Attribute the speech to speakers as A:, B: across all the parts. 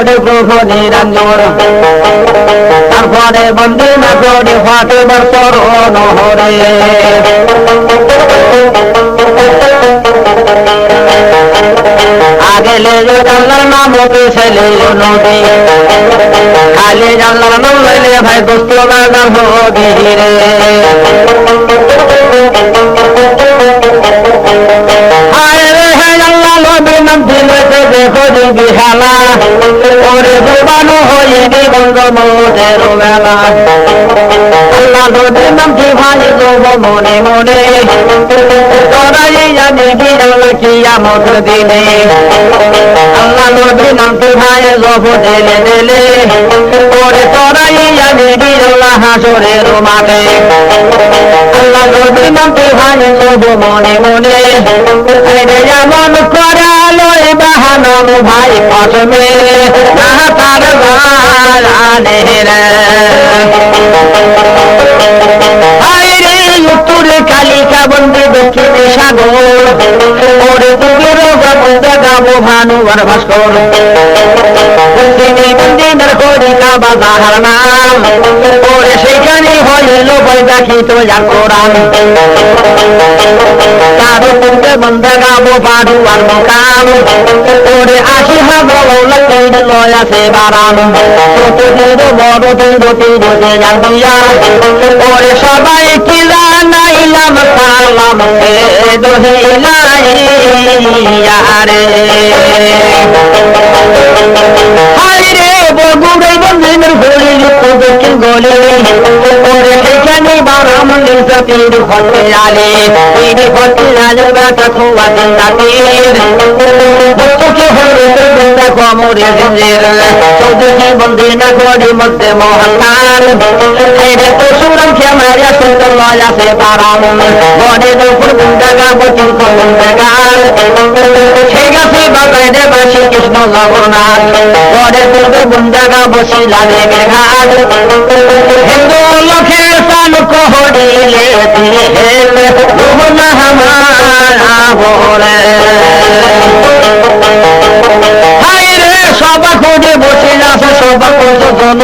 A: করে প্রভু নিরঞ্জন তারপরে বন্দে না করে ফাটে বর্ষর নহরে আগে লে জানলার নাম ছেলে নদী খালি জানলার নাম লইলে ভাই দোস্ত বাগান হবি রে বিহালা ওরে জবানো হইবি বঙ্গমোদের মেলা আল্লাহ নদীর নাম কি ভাই যাব মনে মনে তোরাই জানি গিরালা কিয়ামত দিনে আল্লাহ নদীর নাম কি ভাই যাব দেলে দেলে ওরে তোরাই জানি গিরালা হাসরের মাঠে আল্লাহ নদীর নাম কি ভাই যাব মনে মনে এমন করে লই বাহানম ভাই কসমে না তার বাড়ানে রে হায়রে উত্তরে কালিকা বন্দে দক্ষিণে সাগর ওরে দুগের বন্দে গাবো ভানু আর ভাস্কর দক্ষিণে বন্দিনের করিকা বাজার নাম ওরে সেখানে হইল বৈদাখি তো যার কোরআন কারো বন্দে বন্দে গাবো পাড়ু আর মকাম ওরে আশি হাজার লয় আছে বারাম বড় তিন জানিয়া ওরে সবাই কি জানাইলাম সালাম দোহিলাইয়ারে হায়রে বগুড়ে বন্দিনের ঘড়ি লিপ্ত দক্ষিণ গলে ওরে সেখানে বারাম লিপ্তির ঘটে আলে তিনি ঘটে আলে বেটা খোয়া দিন রাতের ভক্তকে হরে কমরে জিঞ্জির চৌধুরী বন্দিনা ঘড়ি মধ্যে মহাকাল এরে তো সুরম খেমারিয়া সুন্দর লয় আছে বারাম বনে দুপুর গুন্ডাগা বচির গুন্ডাগাল সে গাছে বাগাইতে বাসি কৃষ্ণ জগন্নাথ বনে দুপুর গুন্ডাগা বসি লাগে মেঘাল হিন্দু লোকের সান কহরিলে দিলে রুহনা হামারা বলে সবা খুঁজে বসে আছে সবা কত জন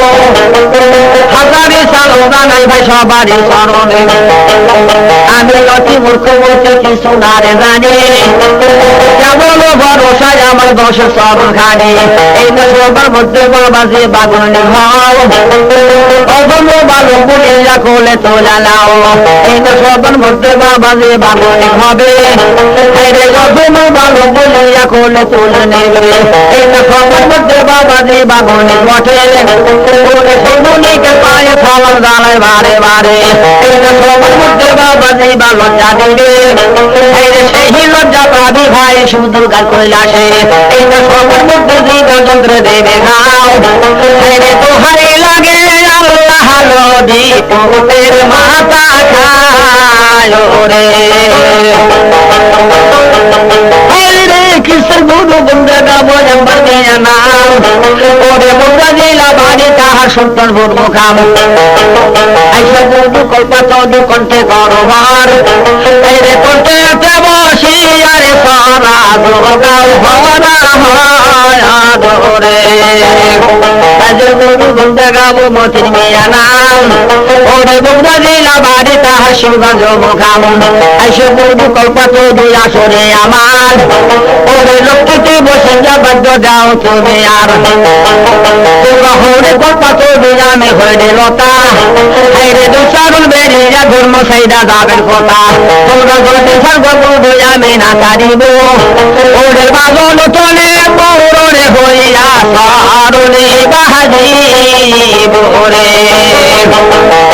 A: হাজারি সারোনা নাই ভাই সবারই চরণে আমি অতি মূর্খ বলতে কিছু না রে জানি কেমন ভরসায় আমার দশ চরণ খানি এই না সবার মধ্যে বাবাজি বাগুনি ভাও অগম বালু পুলিয়া কোলে তোলা লাও এই না সবার মধ্যে বাবাজি বাগুনি হবে অগম বালু পুলিয়া কোলে তুলে নেবে এই না সবার মধ্যে বাবাজি বাগুনি ঘটে ওরে সেগুলিকে পায়ে ফলন দাঁড়ায় বারে বারে এই না সবার মধ্যে বাবাজি বা লজ্জা দেবে সেই লজ্জা পাবি ভাই সুদূর গাল কৈলাসে এই না সবার মধ্যে জীবযন্ত্র দেবে গাও তো হারে লাগে আল্লাহ নদী তোদের মাথা খায় রে কিসের গুরু বন্ধে গাবো জম্বর নিয়ে নাম ওরে বন্ধা জেলা বাড়ি তাহার সন্তান ভোর মুখাম আইসা গুরু কল্পাত কণ্ঠে গরবার এরে কণ্ঠে বসি আরে সারা গাও ভরা হয় আদরে কাজের গুরু বন্ধে গাবো মতির মিয়া নাম ওরে বন্ধা জেলা বাড়ি তাহার শিবগঞ্জ মুখাম আইসা গুরু কল্পাত দুই আসরে আমার ওরে লক্ষ্মীতে বসে যাবাদ্য যাও তুমি আর তোমরা হরে কথা তো বিরামে হয়ে লতা হাইরে দুসারুন বেরিয়া ধর্ম সাইডা যাবেন কথা তোমরা গতে সর্ব বিরামে না কারিব ওরে বাগল তোলে পৌরে হইয়া সারুনে বাহাজি বোরে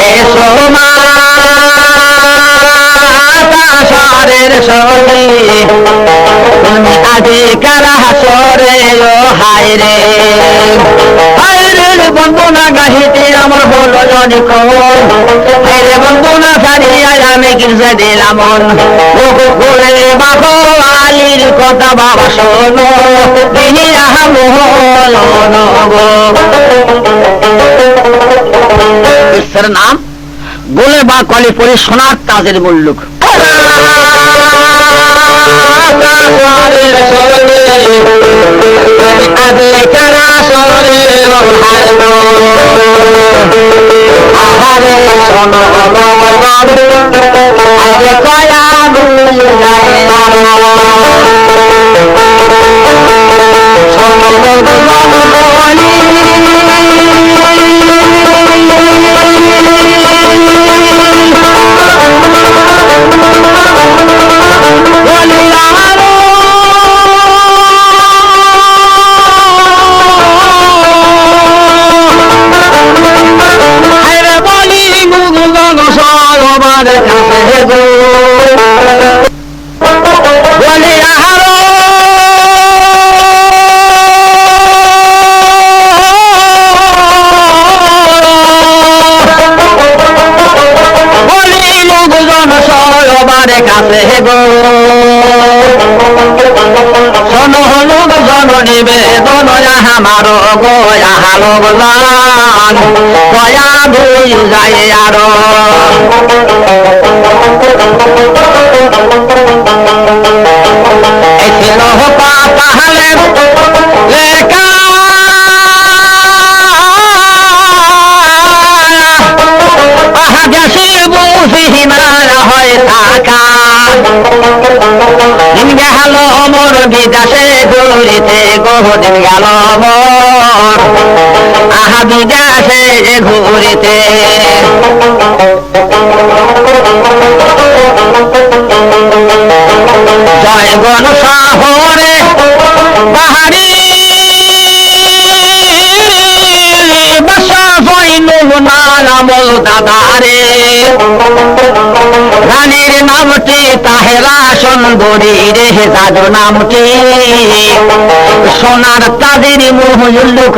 A: এসো মা সারের সরে তুমি আগে কারা হাসরে ও হায়রে হায়রে বন্দনা গাহিতে আমার হলো অনেক হায়রে বন্দনা সারিয়া আমি গির্জা দিলাম করে বাবু আলীর কথা বাবা শোনো দিহিয়া বিশ্বের নাম বলে বা কলে পরে সোনার তাজের মুল্লুক কাশারের সরে আবে কারা সরে হারলো আহারে শোনো আরে কয়া ভুল যায় শোনো লোক জননিবেদন আমার গয়া লোক গয়া দুই যায় আর পাহাড়ে লেখা দেশের বুঝি না হয় থাকা দিন গেল মোর বিদেশে ঘুরিতে বহুদিন গেল মোর আহা বিদেশে ঘুরিতে জয়গণ শহরে পাহাড়ি বাসা জয়নুল নামল দাদারে রানীর নামটি তাহেরা সুন্দরী রে দাদুর নামটি সোনার তাদের মুহুল্লুক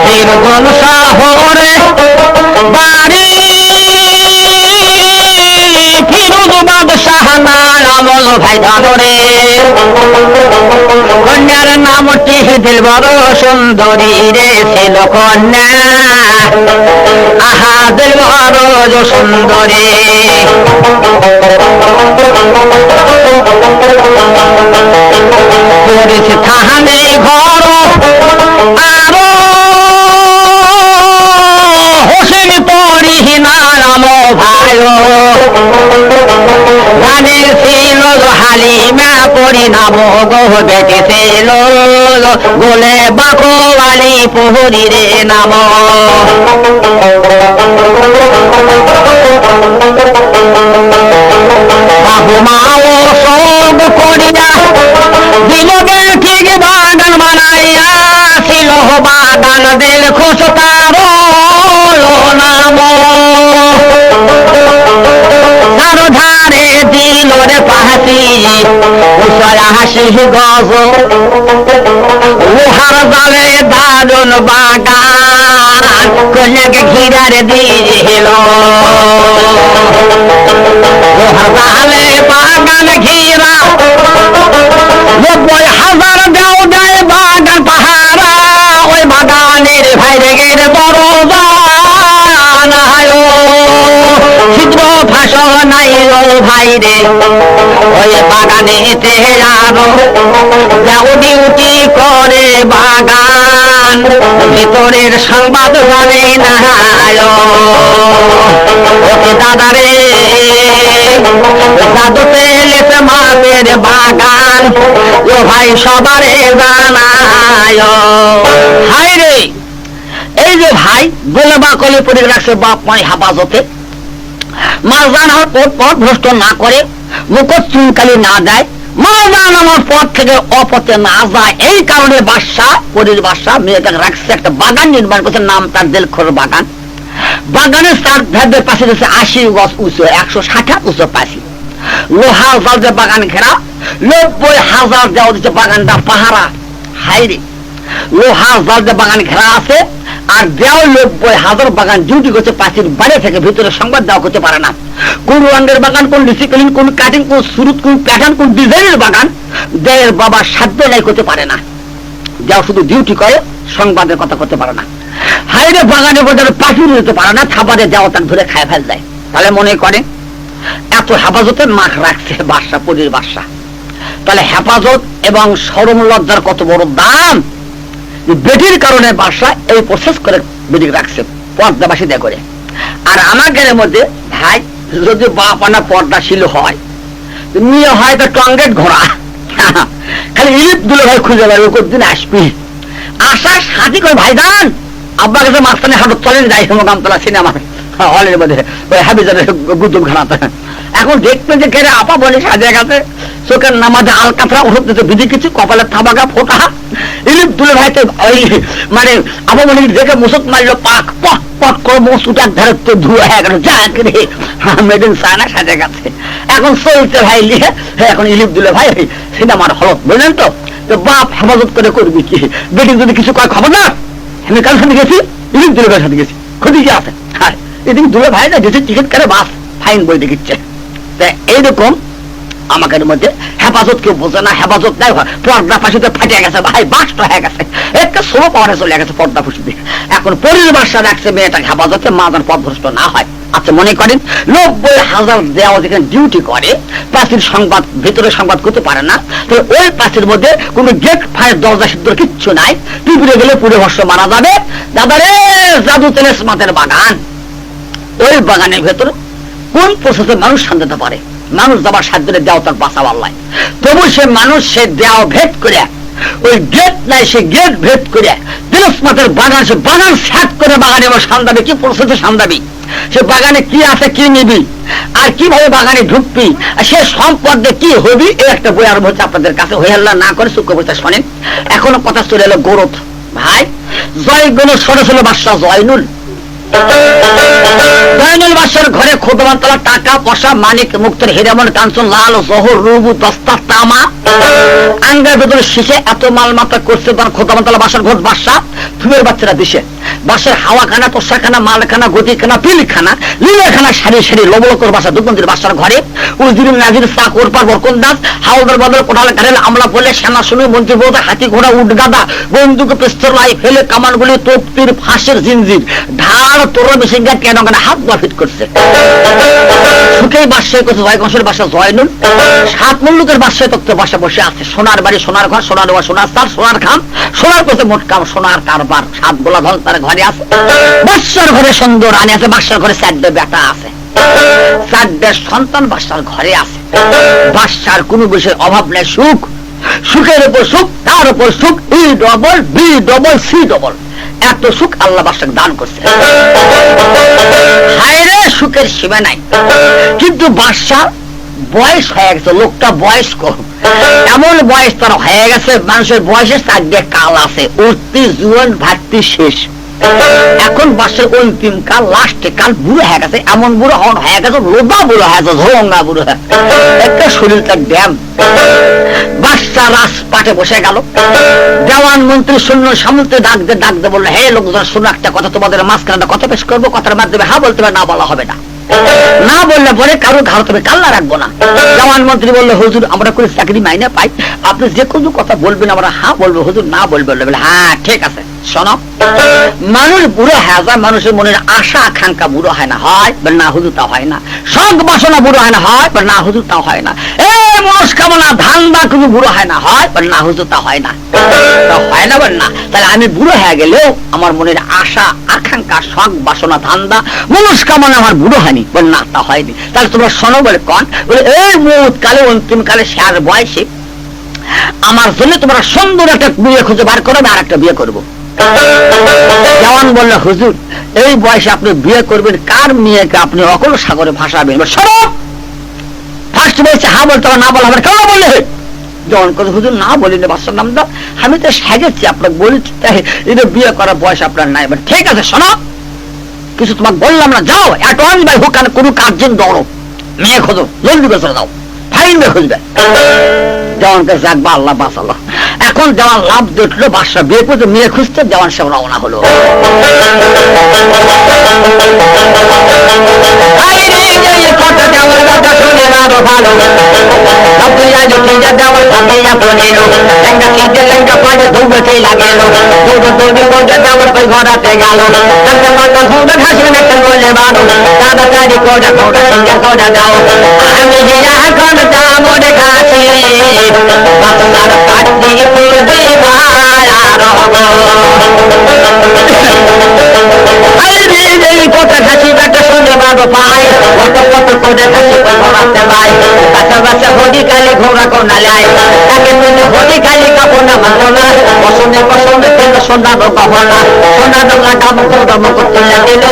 A: বীরগণ শহরে বাড়ি ফিরোজ বাদশাহ নামল ভাই দাদরে কন্যার নামটি দিলবর সুন্দরী রে ছিল কন্যা আহা দিলবর সুন্দরী করেছে থানে ঘর আরো হোসেন পরি নাম ভাই গানের ছিল হালিমা পরিণাম গো বেটি ছিল গোলে বাকোয়ালি পুহরি রে নাম বাবু মাও সব করিয়া দিল ঠিক বাগান বানাইয়া ছিল বাগান দিল খুশ তার নাম ধারে দিল রে পাহাতি হাসি গজ উহার জালে দারুন বাগান কন্যাকে ঘিরার দিল উহার জালে বাগান ঘিরা 90,000 দেও দেয় বাগান পাহারা ওই বাগানের ভাইরে গের বড় চিত্র ভাষা নাই ভাইরে ওই বাগানেতে আরো যাও ডিউটি করে বাগান ভিতরের সংবাদ জানে না ওকে দাদারে দাদুতে লেতে মাদের বাগান ও ভাই সবারে জানায় হাই রে এই যে ভাই বলে বা কলে পড়ে রাখছে বাপ মাই হাফাজতে মারজান হওয়ার পর পথ ভ্রষ্ট না করে মুখ চুনকালি না দেয় মারজান আমার পথ থেকে অপথে না যায় এই কারণে বাদশা পরীর বাদশা মেয়েটাকে রাখছে একটা বাগান নির্মাণ করছে নাম তার দিলখোর বাগান বাগানের চার ধারের পাশে রয়েছে 80 গজ উঁচু 160 উঁচু পাশি লোহা জাল দিয়ে বাগান ঘেরা 90,000 দেওয়া দিচ্ছে বাগানটা পাহারা হাইরে লোহা জাল দিয়ে বাগান ঘেরা আছে আর দেওয়া 90,000 বাগান ডিউটি করছে পাঁচির বাইরে থেকে ভিতরে সংবাদ দেওয়া করতে পারে না কোন রঙের বাগান কোন ডিসিপ্লিন কোন কাটিং কোন সুরুত কোন প্যাটার্ন কোন ডিজাইনের বাগান দেয়ের বাবা সাধ্য নাই করতে পারে না দেওয়া শুধু ডিউটি করে সংবাদের কথা করতে পারে না হাইরে বাগানে বোঝানো পাখি নিতে পারে না, খাবারে যাওয়া তাক ধরে খায় ফেল যায়। তাহলে মনে করে এত হেফাজতের মাখ রাখছে বাদশা, পরীর বাদশা। তাহলে হেফাজত এবং শরম লজ্জার কত বড় দাম। বেটির কারণে বাদশা এই প্রসেস করে বেটিকে রাখছে পর্দাবাসী দেয়া করে। আর আমাদের মধ্যে ভাই যদি বাপ আনা পর্দাশীল হয়, মেয়ে হয় তো টঙ্গেট ঘোড়া, খালি ইলিপ দুলে ভাই খুঁজে বেড়াবে কতদিন আসবি। আসার সাথী করে ভাইজান আব্বা কাছে মাঝখানে হাটত চলেন যাই হেমকান্তলা সিনেমা হলের মধ্যে ওই হাবিজারের গুতুম খানাতে। এখন দেখবে যে কেড়ে আপা বলে সাজিয়ে গেছে, চোখের নামাজে আলকাতরা ওষুধ দিতে বিধি কিছু, কপালে থাবাগা ফোটা, ইলিপ দুলে ভাইতে ওই মানে আপা বলে দেখে মুসুক মারলো, পাক পক পক করে মসুটা ধারে তো ধুয়ে হয়ে গেল, যা রে মেডিন সানা সাজে গেছে। এখন চলছে ভাই লিখে, এখন ইলিপ দুলে ভাই সিনেমার হলত, বুঝলেন তো? তো বাপ হেফাজত করে করবি কি? বেটি যদি কিছু কয় খবর না, আমি কার সাথে গেছি, ইলিপ দুলে ভাইয়ের সাথে গেছি, ক্ষতি কি আছে? হ্যাঁ, এদিকে দুলে ভাই না গেছে টিকিট করে বাস ফাইন বই দেখিচ্ছে। এইরকম আমাদের মধ্যে হেফাজত কেউ বোঝে না, হেফাজত নাই, পর্দা ফাঁসিতে ফাটিয়ে গেছে ভাই, বাসটা হয়ে গেছে, একটা সোলো পাওয়ারে চলে গেছে পর্দা ফাঁসিতে। এখন পরের বাসা রাখছে মেয়েটা হেফাজতে, মা যেন পথভ্রষ্ট না হয়। আচ্ছা মনে করেন 90,000 দেওয়া যেখানে ডিউটি করে, প্রাচীর সংবাদ ভিতরে সংবাদ করতে পারে না, তাহলে ওই প্রাচীর মধ্যে কোনো গেট ফায়ার দরজা সিদ্ধ কিচ্ছু নাই, টিপুরে গেলে পুরো ভস্য মারা যাবে। দাদারে জাদু তেলেস মাতের বাগান, ওই বাগানের ভেতর কোন প্রসেসে মানুষ শান্তিতে পারে? মানুষ যাবার সাধ্য দেওয়া তার বাঁচা পাল্লায়, তবু সে মানুষ সে দেওয়া ভেদ করে, ওই গেট নাই সে গেট ভেদ করে তিলসমাতের বাগান, সে বাগান সাত করে বাগানে সান্দাবি, কি প্রসেসে সান্দাবি, সে বাগানে কি আছে কি নিবি, আর কিভাবে বাগানে ঢুকবি, সে সম্পদে কি হবি, এই একটা বই আর বলছে আপনাদের কাছে হয়ে আল্লাহ না করে সূক্ষ্ম বলতে শোনেন। এখনো কথা চলে এলো গরত ভাই, জয়গুলো ছোট ছিল বাদশা জয়নুল। জয়নুল বাদশার ঘরে খোদমাতলা টাকা পয়সা মানিক মুক্তর হিরামন কাঞ্চন লাল জহর রুবু দস্তা তামা আঙ্গার ভেতরে শিশে এত মাল মাত্রা করছে তার খোদমাতলা বাসার ঘর বাদশা ফুলের বাচ্চারা দিছে। বাসার হাওয়াখানা, তোষাখানা, মালখানা, গতিখানা, পিলখানা, লীলাখানা, সারি সারি লবলকর বাসা দুর্গন্ধির বাসার ঘরে উজির নাজির চাকর পার বরকন্দাজ হাওলদার বদল কোটাল কারেল আমলা বলে সেনা শুনে মন্ত্রী বোধা হাতি ঘোড়া উঠ গাদা বন্দুক পিস্তল লাই ফেলে কামানগুলি তোপতির ফাঁসের জিনজির ঢাল তোর মেশিনগা কেন কেন হাত দোয়া ফিট করছে। সুখেই বাসায় করছে জয়গঞ্জের বাসা জয়নুল। সাত মুল্লুকের বাসায় তত্ত্ব বাসা বসে আছে, সোনার বাড়ি, সোনার ঘর, সোনার ওয়া, সোনার তার, সোনার খাম, সোনার করছে মোট কাম, সোনার কারবার, সাত গোলা ধন তার ঘরে আছে। বাদশার ঘরে সুন্দর রানী আছে, বাদশার ঘরে 4টে বেটা আছে, 4টে সন্তান বাদশার ঘরে আছে। বাদশার কোন বিষয়ের অভাব নেই, সুখ, সুখের উপর সুখ, তার উপর সুখ, E double B double C double, এত সুখ আল্লাহ বাদশাকে দান করছে। হায়রে সুখের সীমা নাই। কিন্তু বাদশা বয়স হয়ে গেছে, লোকটা বয়স্ক, এমন বয়স তার হয়ে গেছে, মানুষের বয়সের 4টে কাল আছে, উঠতি জীবন ভাবতি শেষ। এখন বাদশার অন্তিম কাল, লাস্টে কাল, বুড়ো হয়ে গেছে, এমন বুড়ো হয়ে গেছে, লোবা বুড়ো হয়ে গেছে, ঝোলঙ্গা বুড়ো হয়ে একটা শরীরটা ড্যাম। বাদশা রাজপাটে বসে গেল, দেওয়ান মন্ত্রী শূন্য সামলতে ডাকতে বললো, হে লোকজন শোনো একটা কথা, তোমাদের মাঝখানে কথা পেশ করবো, কথার মাধ্যমে হা বলতে হবে, না বলা হবে না, না বললে পরে কারো ঘাড় তবে কাল্লা রাখবো না। দেওয়ান মন্ত্রী বললো, হুজুর আমরা করে চাকরি মাইনে পাই, আপনি যে কোনো কথা বলবেন আমরা হা বলবো, হুজুর না বলবেন। হ্যাঁ ঠিক আছে, শোনো, মানুষ বুড়ো হয়ে যায়, মানুষের মনের আশা আকাঙ্ক্ষা বুড়ো হয় না, হয় না হুজুর তা হয় না, শখ বাসনা বুড়ো হয় না, হয় না হুজুর তা হয় না, এই মনস্কামনা ধান্দা কিন্তু বুড়ো হয় না, হয় না হুজুর তা হয় না, তা হয় না বল না। তাহলে আমি বুড়ো হয়ে গেলেও আমার মনের আশা আকাঙ্ক্ষা শখ বাসনা ধান্দা মনস্কামনা আমার বুড়ো হয়নি, বল না তা হয়নি। তাহলে তোমরা শোনো বলে কন, বলে এই মুহূর্ত কালে অন্তিম কালে শেয়ার বয়সে আমার জন্য তোমরা সুন্দর একটা বিয়ে খুঁজে বার করো, আর একটা বিয়ে করবো। জওয়ান বলল, হুজুর এই বয়সে আপনি বিয়ে করবেন, কার মেয়েকে আপনি অকল সাগরে ভাসাবেন? ফার্স্ট বলছে হা বলতে হবে, না বলা হবে, কেন বললে? জওয়ান কথা, হুজুর না বলিনি বাদশার নামটা, আমি তো সাজেছি আপনাকে বলেছি, তাই এটা বিয়ে করার বয়স আপনার নাই। ঠিক আছে শোনো, কিছু তোমাকে বললাম না, যাও অ্যাটর্নি বাই হুক কোনো কার্যেন দৌড়ো, মেয়ে খোঁজো, জলদি করে দাও, ফাইন মেয়ে খুঁজবে। জওয়ানকে যাক বা আল্লাহ বাঁচালো। এখন জওয়ান লাভ দেখলো, বাদশা বিয়ে করতে মেয়ে খুঁজতে, জওয়ান সব রওনা হলো। ঘোড়া দেওয়ার সাথে পড়িল লেঙ্গা কিনতে লেঙ্গা পাড়ে দৌড়তে লাগেল দৌড়ে দৌড়ে দৌড়ে দেওয়ার ওই ঘোড়াতে গেল তাকে মাথা ঘোড়া ঘাসে নেটে বলে বানো তাড়াতাড়ি করে ঘোড়া সঙ্গে ঘোড়া দাও আমি এখন যাবো রে ঘাসে বাংলার কাঠ দিয়ে পড়বে ঘাসি বেটা শুনে বাবু পায় কত কত করে ঘাসি ঘোড়াতে পায় কাছে কাছে হরি কালি ঘোড়া কোনা লাই তাকে তুমি হরি কালি কাপড় মানো না বসনে বসনে কেন সোনা গহনা সোনা ডোলা ডাব ঘোড়া মুখ তুলে দিল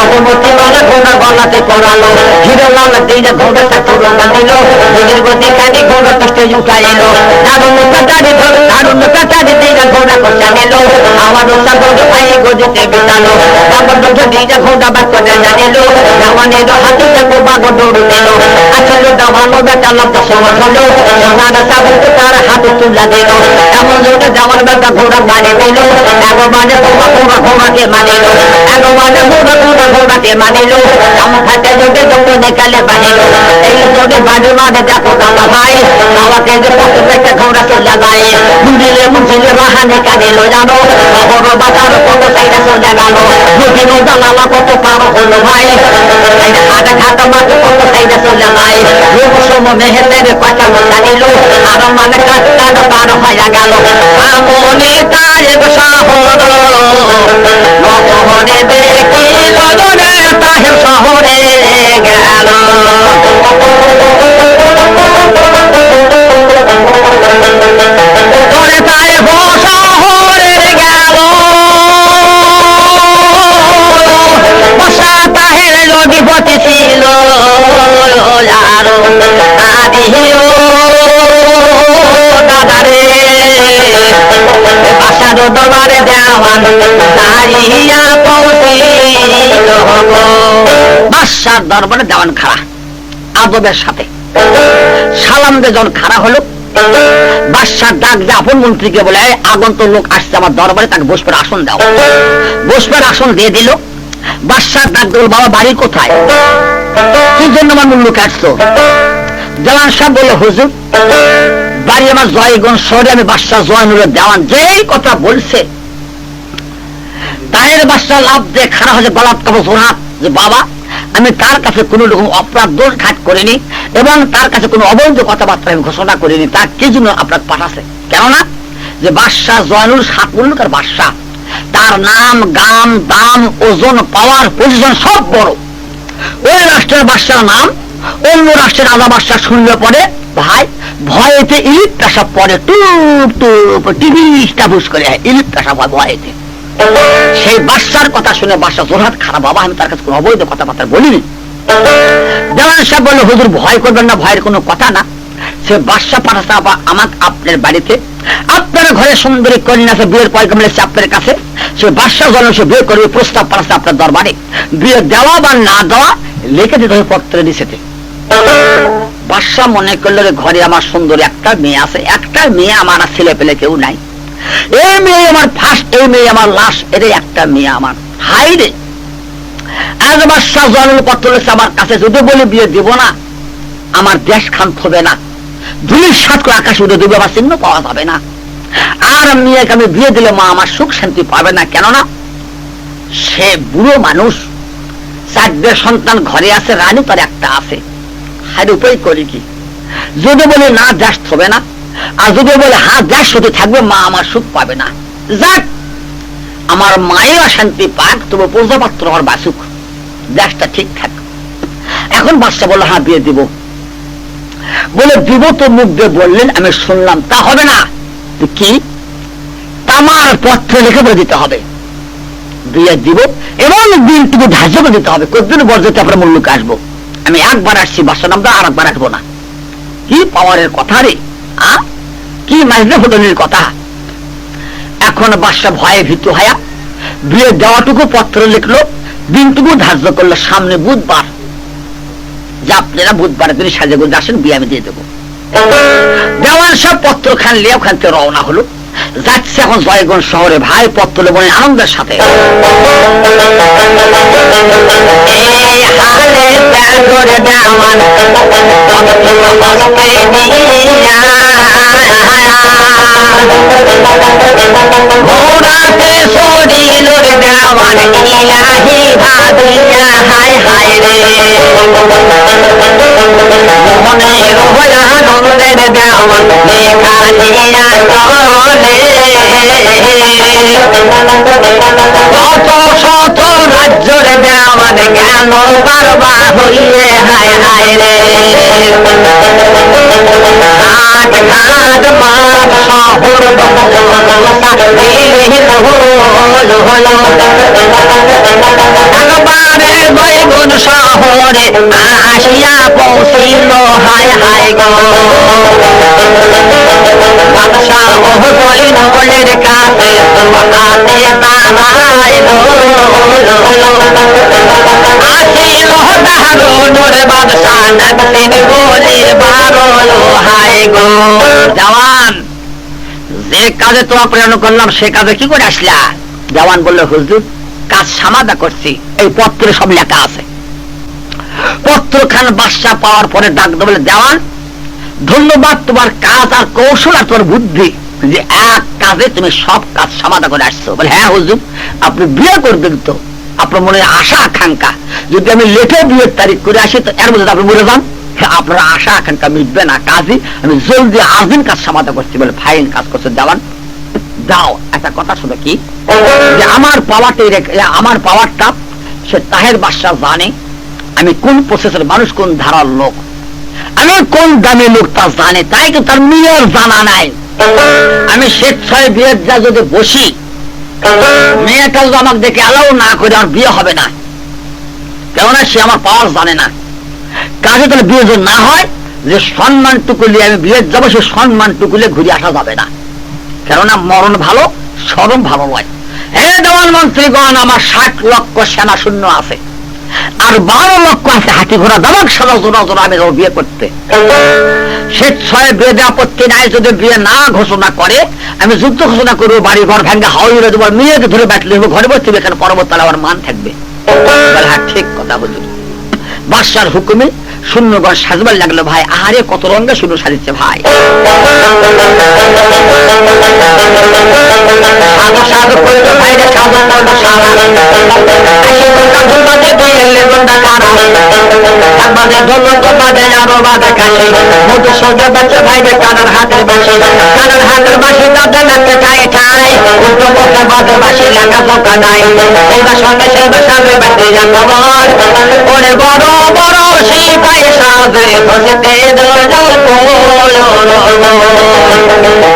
A: অবমতি মালা ঘোড়া গলাতে পড়ালো হিরো লাল দিয়ে ঘোড়া ঠাকুর দিল নিজের গতি কালি ঘোড়া কষ্টে উঠাই এলো দারুণ কাটারি ধর দারুণ কাটারি দিয়ে ঘোড়া কষা নিল আমার ওষা ঘোড়া পাই গদিতে বিতালো বাবর ডোজে দিয়ে ঘোড়া বাক করে জানিল জামানের হাতে চাকু বাগো দৌড় দিল আসলে দামানো বেটা লম্বা সময় হলো সোনার সাবুকে তার হাতে তুলে দিল এমন জোরে জামার বেটা ঘোড়া মারি দিল একবারে ঘোড়া ঘোড়া ঘোড়াকে মানিল একবারে ঘোড়া ঘোড়া ঘোড়াকে মানিল জামা খাতে জোরে জোরে নিকালে বানিল এই জোরে বাড়ি মারে দেখো দাদা ভাই আমাকে যে কত একটা ঘোড়া চলে যায় বুঝিলে বুঝিলে বাহানে কানিল জানো বড় বাজার কত সাইডে চলে গেল বুঝিল জানালা কত পারো হলো ভাই হাতে খাতা মাকে কত সাইডে চলে যায় রূপসম মেহেলের কথা জানিল আর মানে কাজ পার হয়ে গেল আমনে তাই শহর নগরে দেখিল রে তাহে শহরে গেল তোরে তাই শহরে গেল বসা তাহের লডিপতি ছিল আর আদিও দাদারে বাসার দরবারে দেওয়ান দাঁড়িয়া পৌঁছিল বাসার দরবারে দেওয়ান খাড়া আদবের সাথে সালাম দিয়ে যখন খাড়া হলো বাদশাহ ডাক দিয়ে আপন মন্ত্রীকে বলে আগন্তুক লোক আসছে আমার দরবারে তাকে বসবার আসন দাও বসবার আসন দিয়ে দিল বাদশাহ ডাক দিল বাবা বাড়ি কোথায় কি জন্য আমার মুল্লুকে আসছো দেওয়ান সাহেব বললো হুজুর বাড়ি আমার জয়গঞ্জ শহরে আমি বাদশাহ জয়নুরের দেওয়ান যেই কথা বলছে তাহের বাদশাহ লাভ দিয়ে খাড়া হয়েছে গলাপ কাপড় হাত যে বাবা আমি তার কাছে কোন রকম অপরাধ দোষ ঘাট করিনি এবং তার কাছে কোনো অবৈধ কথাবার্তা আমি ঘোষণা করিনি তা কি জন্য আপনার পাঠাচ্ছে কেননা যে বাদশাহ জয়নুল সাত মুল্লুকের বাদশাহ তার নাম গাম দাম ওজন পাওয়ার পজিশন সব বড় ওই রাষ্ট্রের বাদশার নাম অন্য রাষ্ট্রের রাজা বাদশাহ শুনলে পরে ভাই ভয়েতে ইলিপ পেশাব পরে টুপ টুপ টিভি স্টাবুস করে ইলিপ পেশাব হয় ভয়েতে সেই বাদশার কথা শুনে বাদশাহ জোরহাত খারাপ বাবা আমি তার কাছে কোনো অবৈধ কথাবার্তা বলিনি দেওয়ান সাহেব বললো হুজুর ভয় করবেন না ভয়ের কোনো কথা না সে বাদশাহ পাঠাচ্ছে আমাকে আপনার বাড়িতে আপনার ঘরে সুন্দরী কন্যা আছে বিয়ের পয়গাম এসেছে আপনার কাছে সে বাদশাহ জন্য সে বিয়ে করবে প্রস্তাব পাঠাচ্ছে আপনার দরবারে বিয়ে দেওয়া বা না দেওয়া লিখে দিতে হবে পত্রে দিছেতে বাদশাহ মনে করলো ঘরে আমার সুন্দরী একটা মেয়ে আছে একটা মেয়ে আমার ছেলে পেলে কেউ নাই এই মেয়ে আমার ফার্স্ট এই মেয়ে আমার লাস্ট এর একটা মেয়ে আমার হাই রে আজ বাদশাহ জয়নুল পত্র লিখছে আমার কাছে যদি বলি বিয়ে দিব না আমার দেশ খান হবে না ধুলির সাত করে আকাশ উঠে দেবে আমার চিহ্ন পাওয়া যাবে না আর মেয়েকে আমি বিয়ে দিলে মা আমার সুখ শান্তি পাবে না কেননা সে বুড়ো মানুষ চারটে সন্তান ঘরে আছে রানী তার একটা আছে হাই উপায় করি কি যদি বলি না দেশ হবে না আর যদি বলে হ্যাঁ দেশ হতে থাকবে মা আমার সুখ পাবে না যাক আমার মায়ের শান্তি পাক তবে প্রজাপাত্র আমার বাসুক দেশটা ঠিক থাক এখন বাচ্চা বললো হ্যাঁ বিয়ে দিব বলে দিব তো মুখ দিয়ে বললেন আমি শুনলাম তা হবে না কি তামার পত্র লিখে বলে দিতে হবে বিয়ে দিব এবং দিনটুকু ধার্য করে দিতে হবে কতদিন বর্জতে আমরা মুল্লুকে আসবো আমি একবার আসছি বাচ্চা নামটা আর একবার আসবো না কি পাওয়ারের কথা রে কি মাজলে ফোটনের কথা এখন বাদশা ভয়ে ভীত হয়া বিয়ে দেওয়াটুকু পত্র লিখলো দিনটুকু ধার্য করলো সামনে বুধবার যে আপনারা বুধবারের দিন সাজে গুজে আসেন বিয়ে আমি দিয়ে দেবো দেওয়ার সব পত্র খান লিয়ে ওখান থেকে রওনা হলো যাচ্ছে এখন জয়গঞ্জ শহরে ভাই পত্র লেবনে আনন্দের সাথে ঘোড়াতে শরীর দেওয়ান ইলাহি ভাবিয়া হায় হায় রে মনের হইয়া নন্দের দেওয়ান লেখা দিয়া চলে কত শত রাজ্যের দেওয়ান জ্ঞান বারবা হইয়ে হায় হায় রে ঘাট ঘাট মাঠ শহর একবারে বৈগুণ শহরে আসিয়া পৌঁছিল হায় হায় গো বাদশাহ জয়নুলের কাছে হাতে দাঁড়াইল আসিল দারুণের বাদশাহ নাগলেন বলে বারো হায় গো জওয়ান যে কাজে তোমার প্রেরণ করলাম সে কাজে কি করে আসলা? জওয়ান বলল হুজুর কাজ সমাধা করছি, এই পত্রে সব লেখা আছে। পত্রখান বাদশাহ পাওয়ার পরে ডাক দেব বলে জওয়ান ধন্যবাদ তোমার কাজ আর কৌশল আর তোমার বুদ্ধি যে এক কাজে তুমি সব কাজ সমাধা করে আসছো। বলে হ্যাঁ হুজুর আপনি বিয়ে করবেন তো আপনার মনে আশা আকাঙ্ক্ষা যদি আমি লেটে বিয়ের তারিখ করে আসি তো এর মধ্যে আপনি বলে যান আপনার আশা আকাঙ্ক্ষা মিটবে না, কাজে আমি জলদি আজদিন কাজ সমাধা করছি। বলে ফাইন কাজ করছে জওয়ান যাও। একটা কথা শুনে কি যে আমার পাওয়ারটা সে তাহের বাদশাহ জানে আমি কোন প্রসেসের মানুষ, কোন ধারার লোক, আমি কোন দামি লোক তা জানে, তাই তো তার মেয়ের জানা নাই। আমি স্বেচ্ছায় বিয়ের যা যদি বসি মেয়েটা যদি আমাকে দেখে অ্যালাউ না করে আমার বিয়ে হবে না, কেননা সে আমার পাওয়ার জানে না। কাজে তাহলে বিয়ে যদি না হয় যে সম্মান টুকুলে আমি বিয়ে যাবো সে সম্মান টুকুলে ঘুরে আসা যাবে না, কেননা মরণ ভালো শরম ভালো নয়। হে দেওয়ান মন্ত্রীগণ আমার 60 লক্ষ সেনা শূন্য আছে আর 12 লক্ষ আছে হাতি ঘোড়া দাবাক সাদা জোড়া জোড়া আমি যাবো বিয়ে করতে। স্বেচ্ছায় বিয়ে দেওয়া আপত্তি নাই, যদি বিয়ে না ঘোষণা করে আমি যুদ্ধ ঘোষণা করবো, বাড়ি ঘর ভেঙ্গে হাওড়ি দেবো, মেয়েকে ধরে ব্যাটলে হবো, ঘরে বসতে এখানে পরবর্তীকালে আমার মান থাকবে। হ্যাঁ ঠিক কথা বলছি। বাদশার হুকুমে শূন্যগণ সাজবার লাগলো। ভাই আরে কত রঙে শূন্য সাজিচ্ছে ভাই, বড় বড় সিপাই সাজে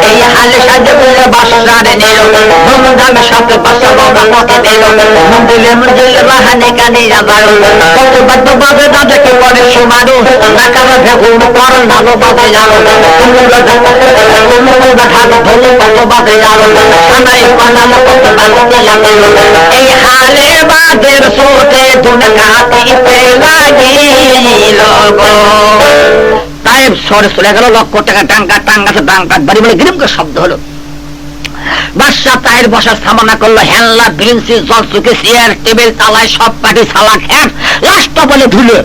A: এই হালে সাজে বলে বাসারে নিল ধুমধামে সাথে বাসা বাবা মতে দিল মন্দিরে মন্দিরে বাহানে কানে যাবার কত বাদ্য বাজে দাদাকে পরে সুমারু নাকার ভেগুন করল ভালো বাজে যাও তুমুরা ঢাকা ধলে কত বাজে যাও সানাই পানালো কত বাজে যাও এই হালে বাদের সোতে তুমি কাটিতে লাগিল গো। তাই সরে চলে গেল, লক্ষ টাকা টাঙ্কা টাঙ্গাছে টাঙ্কা বাড়ি বাড়ি গিরিমকে শব্দ হলো। বাদশাহ তাহের বসার সামনা করলো, হেল্লা বেঞ্চি জল চুকে চেয়ার টেবিল তালায় সব কাঠি সালা খ্যাপ লাস্ট বলে ধুলো।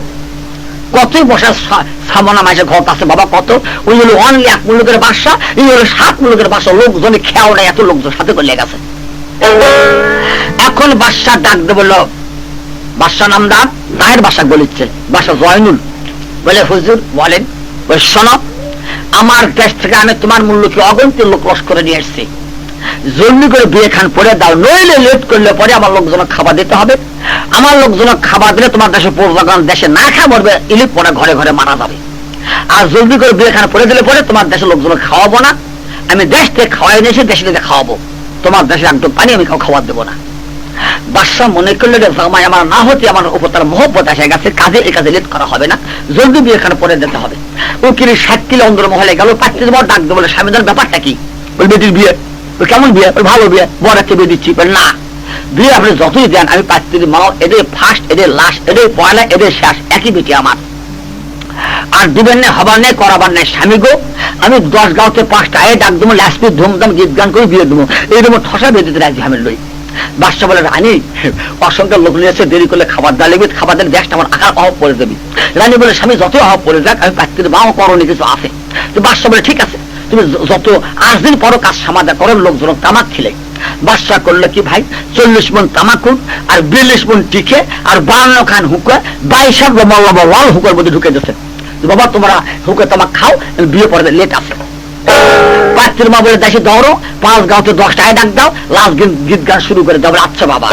A: কতই বসার সামনা মাসে ঘর আছে বাবা, কত ওই হলো অনলি 1 মুলুকের বাসা, এই হলো 7 মুলুকের বাসা, লোকজনে খেয়াল নেই, এত লোকজন সাথে করে লেগেছে। এখন বাদশাহ ডাক দে বলল, বাদশাহ নামদার তাহের বাসা বলিচ্ছে, বাসা জয়নুল। বলে হুজুর বলেন। বলে শোনো আমার দেশ থেকে আমি তোমার মূল্যকে অগন্তি লোক লস করে নিয়ে এসছি, জলদি করে বিয়ে খান পরে দাও, নইলে লেট করলে পরে আমার লোকজনক খাবার দিতে হবে। আমার লোকজনক খাবার দিলে তোমার দেশে প্রজাগণ দেশে না খা মরবে, ইলিপ পরে ঘরে ঘরে মারা যাবে। আর জলদি করে বিয়ে খান পরে দিলে পরে তোমার দেশের লোকজনক খাওয়াবো না, আমি দেশ থেকে খাওয়াই নিয়েছি, দেশে থেকে খাওয়াবো, তোমার দেশে একদম পানি আমি খাওয়ার দেবো না। বাদশাহ মনে করলে জামাই আমার না হতে আমার উপর তার মহব্বত এসে গেছে, কাজে এই কাজে লেট করা হবে না, জলদি বিয়ে খান পরে দিতে হবে। উকিলের 7 কিলো অন্দর মহলে গেল, পাচ্ছি তোমার ডাক দেবো, স্বামীদের ব্যাপারটা কি? বল বেটির বিয়ে। কেমন বিয়ে? ভালো বিয়ে, বড় একটা বিয়ে দিচ্ছি। না বিয়ে আপনি যতই দেন আমি পাত্রীর মাও, এদের ফার্স্ট এদের লাস্ট, এদের পয়লা এদের শেষ, একই বেটি আমার। আর দিবেন না হবার নেই করাবার নেই স্বামী গো, আমি 10 গাঁওতে 5টা ডাক দেবো, লাস্ট ধুমধাম গীত গান করে বিয়ে দেবো, এই দেবো ঠসা বেঁধে রাজি আমি লই। বাদশা বলে রানী অসংখ্য লোক নিয়েছে, দেরি করলে খাবার দেওয়া লাগবে, খাবার দিলে দেশটা আমার আকার অভাব পড়ে যাবে। রানী বলে স্বামী যতই অভাব পড়ে যাক আমি পাত্রীর মাও করণে কিছু আছে। তো বাদশা বলে ঠিক আছে, তুমি যত 8 দিন পরও কাজ সমাধা করেন লোকজন তামাক খেলে। বাদশা করলো কি ভাই, 40 মণ তামাকুর আর 42 মণ টিকে আর 52 খান হুকা 22 লাল হুকার মধ্যে ঢুকে দিচ্ছে। বাবা তোমরা হুকে তামাক খাও, বিয়ে পরে লেট আছে। পাত্রের মা বলে দেশে দৌড়ো, 5 গাঁওতে 10টায় ডাক দাও, লাস্ট গীত গান শুরু করে দাও। আচ্ছা বাবা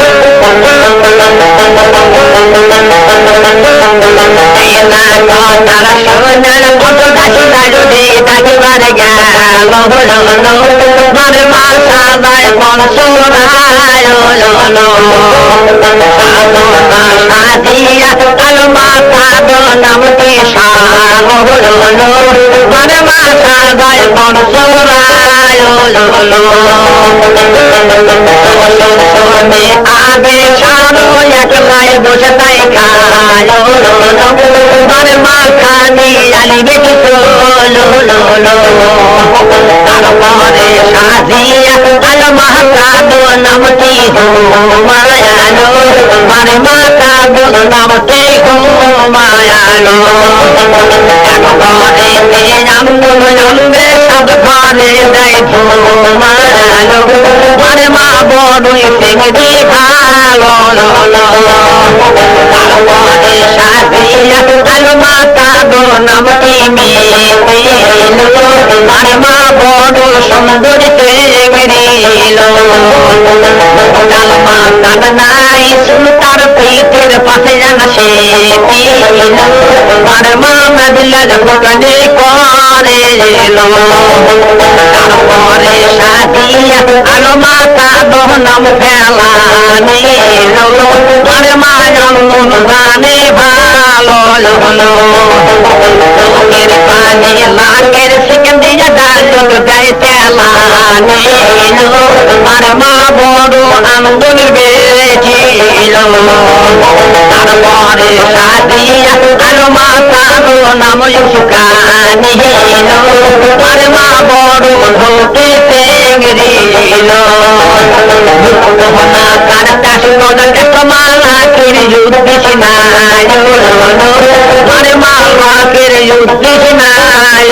A: আবে ছাড়ো একলাই বসে তাই খালো মানে মাথা নিয়ে আলি বেশি তারপরে সাজিয়া আলো মাথা নামটি হো মায়ালো মানে মাথা নামটি হো মায়ালো একবারে নামবে সব ঘরে দেয় ধো মায়ালো মানে মা বড়ই ফেঙ্গি ভালো তারপরে সাজিয়া আলো মাথা নামটি মেয়ে মানে মা বড় সুন্দর নাই সুলতার পেটের পাশে জানা সে মানে মা মেদিলার ভোটনে করে তারপরে সাজিয়া আলো মাথা নাম ফেলা মানে মা জন্ম গানে ভালো লোকের পানি লাকের সেকেন্ডে ডাল গায়ে তেলা আর মা বড় আনন্দ বেড়েছিল তারপরে সাজিয়া আলো মাথা নাম সুখানি আর মা বড় ঢোকে তেঙ্গিল মালাকের যুদ্ধে সিনায় আরে মালাকের যুদ্ধে সিনায়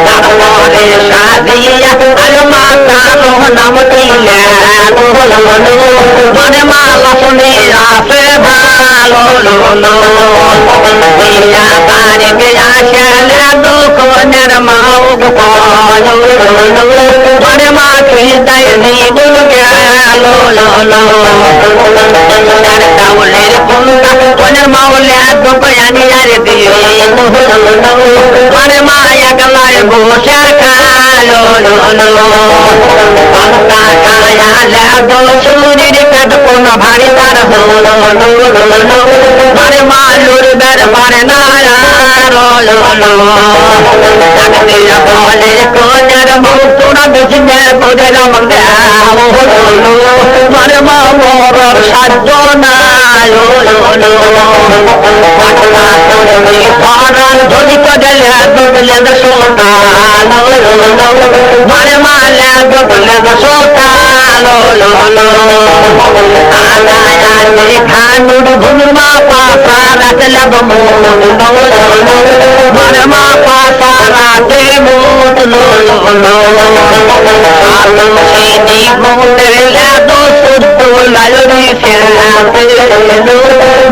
A: তারপরে সাজিয়া আলো মাথা নাম দিলে মানে মালা শুনে আসে ভালো দুঃখনের মাও মানে মাকে দেয় নিগুল গেল তাউলের পুন্তা ওনের মাওলে দোকানি আর দিয়ে মানে মা একলাই বসে খালো পান্তা খায়ালে দোষুরির পেট কোন ভারী তার হলো মানে মা লুর বের পারে না বলে কোনের মুখরা বেশিনে বলে রমঙ্গে মানে মা মোর সাধ্য নাই ধরি কদলে দুদলে সোতাল মানে মালে দুদলে সোতাল খানুর ভূমির মা পাশা রাখলে মানে মা পাশা রাখে মোট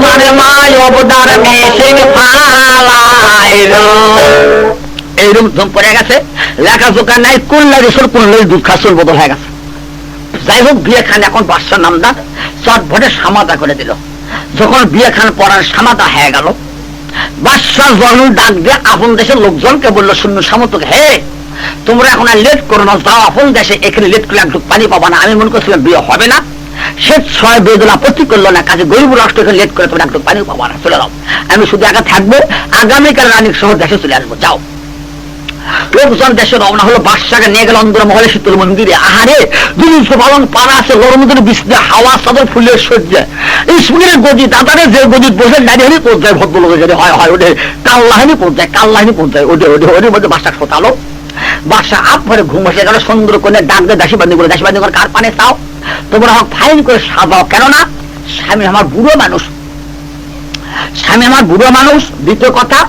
A: মানে মা অবদার মেশিন ফালাইল এইরকম ধম পড়ে গেছে। লেখাপোকা নাই, কোন লাগে কোন দুধ খাসুর বদল হয়ে গেছে। যাই হোক বিয়ে খান এখন বাদশার নামদার চটভটে সামাদা করে দিল। যখন বিয়ে খান পড়ার সামাদা হয়ে গেল, বাদশাহ জনু ডাক দিয়ে আপন দেশের লোকজনকে বললো শূন্য সামন্তকে, হে তোমরা এখন আর লেট করো না, যাও আপন দেশে, এখানে লেট করলে একটু পানি পাবা না। আমি মনে করছিলাম বিয়ে হবে না, সে 6 বেদনা আপত্তি করলো না, কাজে গরিব রাষ্ট্র এখানে লেট করে তোমরা একটু পানি পাবা না, চলে যাও, আমি শুধু একা থাকবো, আগামীকাল রানীর শহর দেশে চলে আসবো, যাও। লোকজন দেশে রওনা হলো, বাদশাকে নিয়ে গেল অন্দর মহলে শীতল মন্দিরে। আহারে 200 পালন পাড়া আছে, গরমের বিছনা, হাওয়া চাদর ফুলের সজ্জা, এই সুরের গদি দাদারে যে গদি বসে দাঁড়িয়ে পৌঁছায়, ভদ্রলোক যদি হয় হয় ওঠে কাল্লাহানি পৌঁছায়, কাল্লাহানি পৌঁছায়, ওঠে ওঠে ওঠের মধ্যে বাদশা শোতালো। বাদশা আপ ভরে ঘুম বসে গেল, সুন্দর করে ডাক দিয়ে দাসী বান্দি করে, দাসী বান্দি করে কার পানে চাও, তোমরা আমাকে ফাইন করে সাজাও, কেননা স্বামী আমার বুড়ো মানুষ, স্বামী আমার বুড়ো মানুষ। দ্বিতীয় কথা,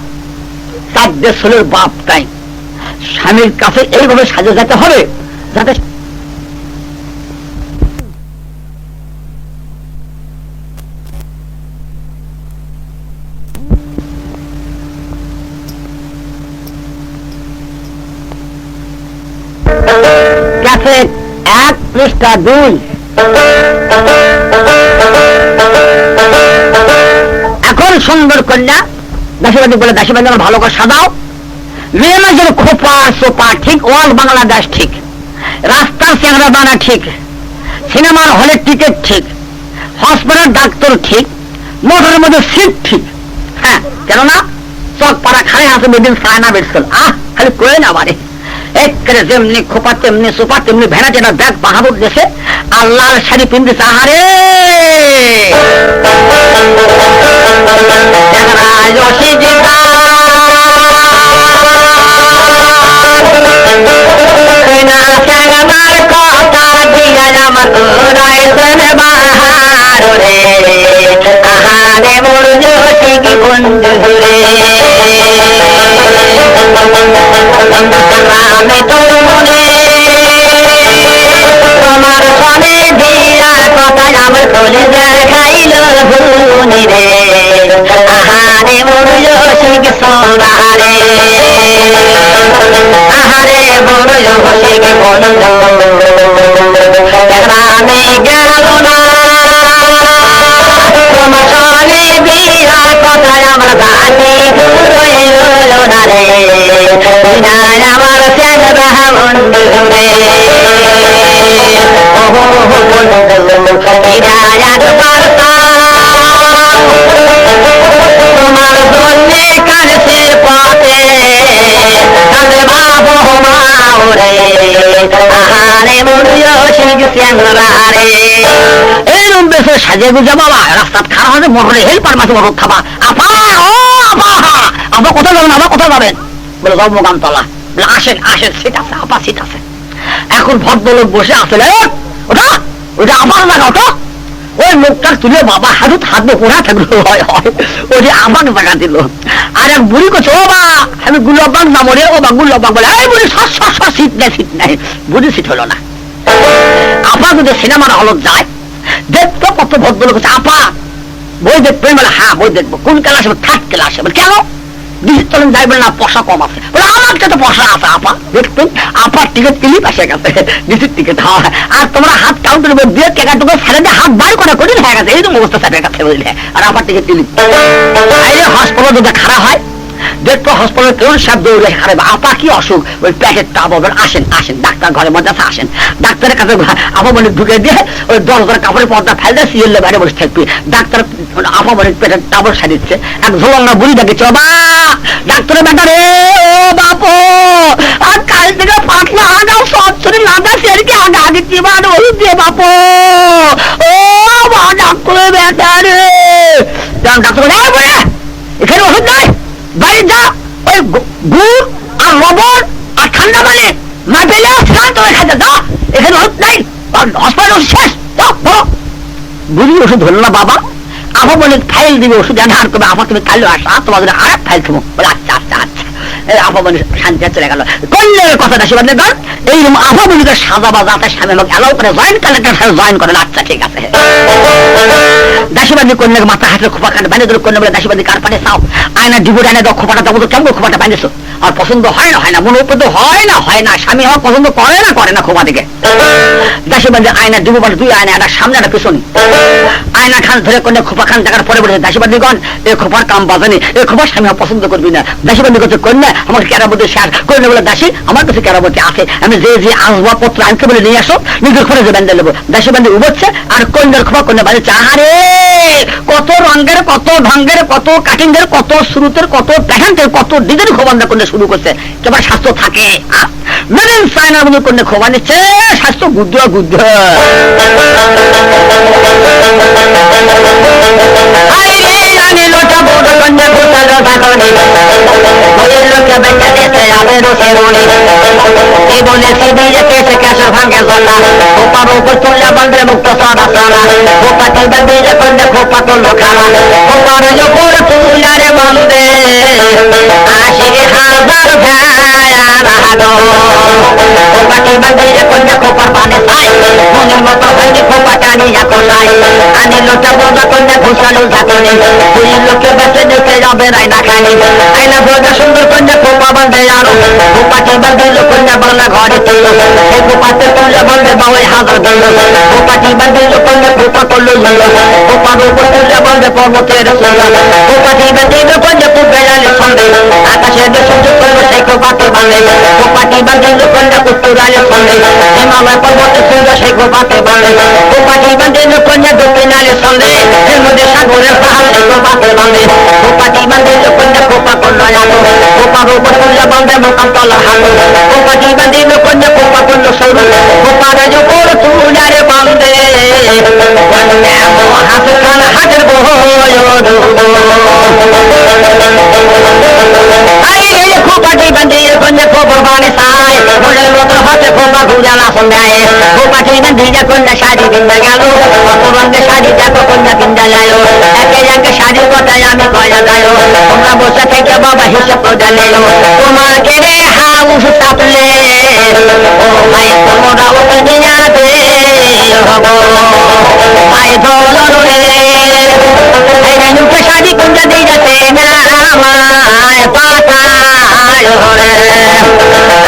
A: 4 ছেলের বাপ তাই স্বামীর কাছে এইভাবে সাজে যেতে হবে যাতে ক্যাসেট 1 পৃষ্ঠা 2। এখন সুন্দর কন্যা দাসীবাদী বলে, দাসীবাদী আমার ভালো করে সাজাও, মেয়ে মাঝের খোপা সোপা ঠিক, ওয়াল বাংলাদেশ ঠিক, রাস্তার চেহারা বানা ঠিক, সিনেমার হলের টিকিট ঠিক, হসপিটাল ডাক্তার ঠিক, মোটরের মধ্যে সিট ঠিক। হ্যাঁ, কেননা চক পাড়া খায় আছে বেদিন সায়না বেরছিল। খালি করে না বারে একেবারে যেমনি খোপা তেমনি সোপা তেমনি ভেড়া যেটা ব্যাগ বাহাদুর দেশে আর লাল শাড়ি পিনতেছে। আহারে আমি তোর মনে তোমার সনে দিয়া কথায় আমার খোলে দেখাইল ভুনি রে। আহারে মরুল শিখ সোনারে, আহারে মরুল শিখ বন্ধ আমি গেল না তোমার সনে দিয়া কথায় আমার গানে রইল না রে। আমার চেহারা বন্ধু রে, তোমার জন্যে কাছে পথে বাবু মাওরে। আহারে মরিয় শিখ চেহারা রে। এরম বেশি সাজিয়ে গুজে বাবা রাস্তা খারাপ হয়েছে, মোটরে হেল্পার মাঝে মোটর খাবা। আপা ও আপা, আপা কোথায় যাবেন, আপা কোথায় যাবেন? বলে জন্মগানতলা। বলে আসেন আসেন, সিট আছে, আপা সিট আছে। এখন ভদ্রলোক বসে আসলে ওটা ওটা আমার না ওটা ওই লোকটার তুলে বাবা হাজুত হাত দিয়ে ওরা থাকলো, হয় হয় ওই যে আমার জায়গা দিল। আর এক বুড়ি করছে, ও বা আমি গুলাবাগ না বলে, ও বা গুলাবাগ বলে, এই বুড়ি সস সস সস সিট নেই সিট নেই। বুড়ি সিট হলো না। আপা যদি সিনেমার হলত যায় দেখতো কত ভদ্রলোক আছে। আপা বই দেখবেন? বলে হ্যাঁ বই দেখবো। কোন ক্লাস? 3rd ক্লাসে। বলে কেন? ডিজিটাল যাইবেন না, পয়সা কম আছে। বলে আমার কাছে পয়সা আছে আপা। দেখবেন আপার টিকিট ক্লিপ আসে গেছে, ডিজিট টিকিট। আর তোমরা হাত কাউন্টার উপর দিয়ে টাকা টুকু ছেড়ে দিয়ে হাত বাইর করা কঠিন হয়ে গেছে, এইরকম অবস্থা সাথে গেছে বুঝলে। আর আপার টিকিট ক্লিপ হসপিটাল যদি খারাপ হয় দেখতো হসপিটাল কেউ সব দৌড়ে হারাবে। আপা কি অসুখ? ওই পেটের টাপ হবে। আসেন আসেন ডাক্তার ঘরে মধ্যে আছে, আসেন। ডাক্তারের কাছে আপা বলে ঢুকে দিয়ে ওই 10,000 কাপড়ের পর্দা ফেলতে সিএলে বাইরে বসে থাকবি। ডাক্তার আপা বলে পেটের টাবর সারিচ্ছে। এক ঝোলঙ্গা বুড়ি দেখেছে, বাবা ডাক্তারের বেটা রে, ও বাপু আর কাল থেকে পাতলা আগাও সব শরীর লাগা সেরকে আগা আগে জীবান ওষুধ দিয়ে বাপু, ও বা ডাক্তারের বেটা রে। ডাক্তার বলে এখানে ওষুধ নাই, বাড়ি যা ওই গুড় আর লবণ আর ঠান্ডা পানি না পেলে স্নান করে খাইতে যা, এখানে ওষুধ নাই, হসপিটাল ওষুধ শেষ। বুঝি ওষুধ হলো না বাবা। আপা বলে ফাইল দিবে ওষুধ এনে আর করবে। আপা তুমি কালো আসা, তোমাদের আর এক ফাইল খাবো। বলে আচ্ছা আচ্ছা আচ্ছা। আপা বলে শান্তি চলে গেল। কন্যার কথা দাসীবাদের গান এইরকম আপা বলিকে সাজা বাজা তার স্বামী আমাকে অ্যালাউ করে জয়েন্ট কালেক্টর সাথে জয়েন করে। আচ্ছা ঠিক আছে। দাসীবাদী কন্যাকে মাথা হাতে খোপা কাটে বানিয়ে দিল। কন্যা বলে দাসীবাদী কার পানে চাও? আয়না ডিবুট আনে দাও, খোপাটা দেবো। কেমন খোপাটা বানিয়েছো? আর পছন্দ হয় না হয় না, মনে উপর হয় না হয় না, স্বামী হওয়া পছন্দ করে না খোপা দিকে। দাসীবাদী আয়না ডিবু বলে 2 আয়না, একটা সামনে একটা পিছনে। আয়না খান ধরে কন্যা খোপা খান দেখার পরে বলে দাসীবাদীগণ এই খোপার কাম বাজানি, এই খোপার স্বামী হওয়া পছন্দ করবি না। দাসীবাদী করছে কন্যা আমার কেরাবতী শেষ। কন্যা বলে দাসী আমার কাছে কেরাবতী আছে, আমি যে যে আসবাবপত্র আনতে বলে নিয়ে আসো, নিজের খরচে যে বেঁধে নেবো। দাসীবাদী উঠছে আর কন্যার খোপা কন্যা বাড়িছে। আহারে কত রঙের কত ঢঙ্গের কত কাটিংয়ের কত শুরুতের কত প্যাটার্নের কত ডিজাইন খোবান্দা করলে শুরু করছে। কেবল স্বাস্থ্য থাকে মেরিন চায়নার মধ্যে করলে খোবা নিচ্ছে, স্বাস্থ্য গুদ্ধ গুদ্ধ। আমি লোটা বড় কন্যা ভূতালো থাকনি বলে লোকে বেঁচে দিতে আবের সেরুনি এই বলেছি দিয়ে কেসে কেসে ভাঙে জলা খোপার উপর চলে বন্ধে মুক্ত সারা সারা খোপা চলবে দিয়ে কন্যা খোপা তুলো খালা খোপার উপর তুলারে বন্ধে 80,000 ভেড়া পাটি বাঁধিয়ে কন্যা খোপার পানে চাই মনের মতো হয়নি খোপা টানিয়া কোলাই আনি লোটা বোঝা কন্যা ঘুষালো ঝাঁকনি দুই লোকে বেঁচে দেখে যাবে রায়না খানি আইনা বোঝা সুন্দর কন্যা খোপা বাঁধে আরো খোপাটি বাঁধিল কন্যা বাংলা ঘরে তুলল সেই খোপাতে তুলে বলবে বাউই হাজার দিল খোপাটি বাঁধিল কন্যা খোপা করলো খোপার উপর তুলে বলবে পর্বতের খোপাটি বাঁধিল কন্যা খুব বেড়ালে সন্দেহ আকাশে সূর্য করলো সেই খোপাকে বাঁধে খোপাটি বাঁধিল কন্যা উত্তরালে সন্দেহ হিমালয় পর্বতে সূর্য সেই খোপাকে বাঁধে খোপাটি বাঁধিল কন্যা দক্ষিণালে সন্দেহ এর মধ্যে সাগরের পাহাড় সেই খোপাকে বাঁধে খোপাটি বাঁধিল কন্যা খোপা করলো আলো খোপার উপর তুলে বলবে মোকাম তলা হালো খোপাটি বাঁধিল কন্যা খোপা করলো সরু খোপার উপর তুলারে বাঁধে হাতে খান হাতের খোপাটি বাঁধিয়ে কন্যা খবর বানে চায় মনের মতো হাতে খোপা ঘুরালা সন্ধ্যায় খোপাটি বাঁধিয়ে কন্যা শাড়ি কিনতে গেল কত রঙের শাড়ি দেখো কন্যা কিনতে গেল একে একে শাড়ির কথায় আমি কয়া গেল তোমরা বসে থেকে বাবা হিসেব করে নিল তোমাকে রে হাউস চাপলে ও ভাই তোমরা ওকে নিয়ে দে হব ভাই ধরো রে এই মুখে শাড়ি কুঞ্জা দিয়ে যাচ্ছে না আমায় পাতায় রে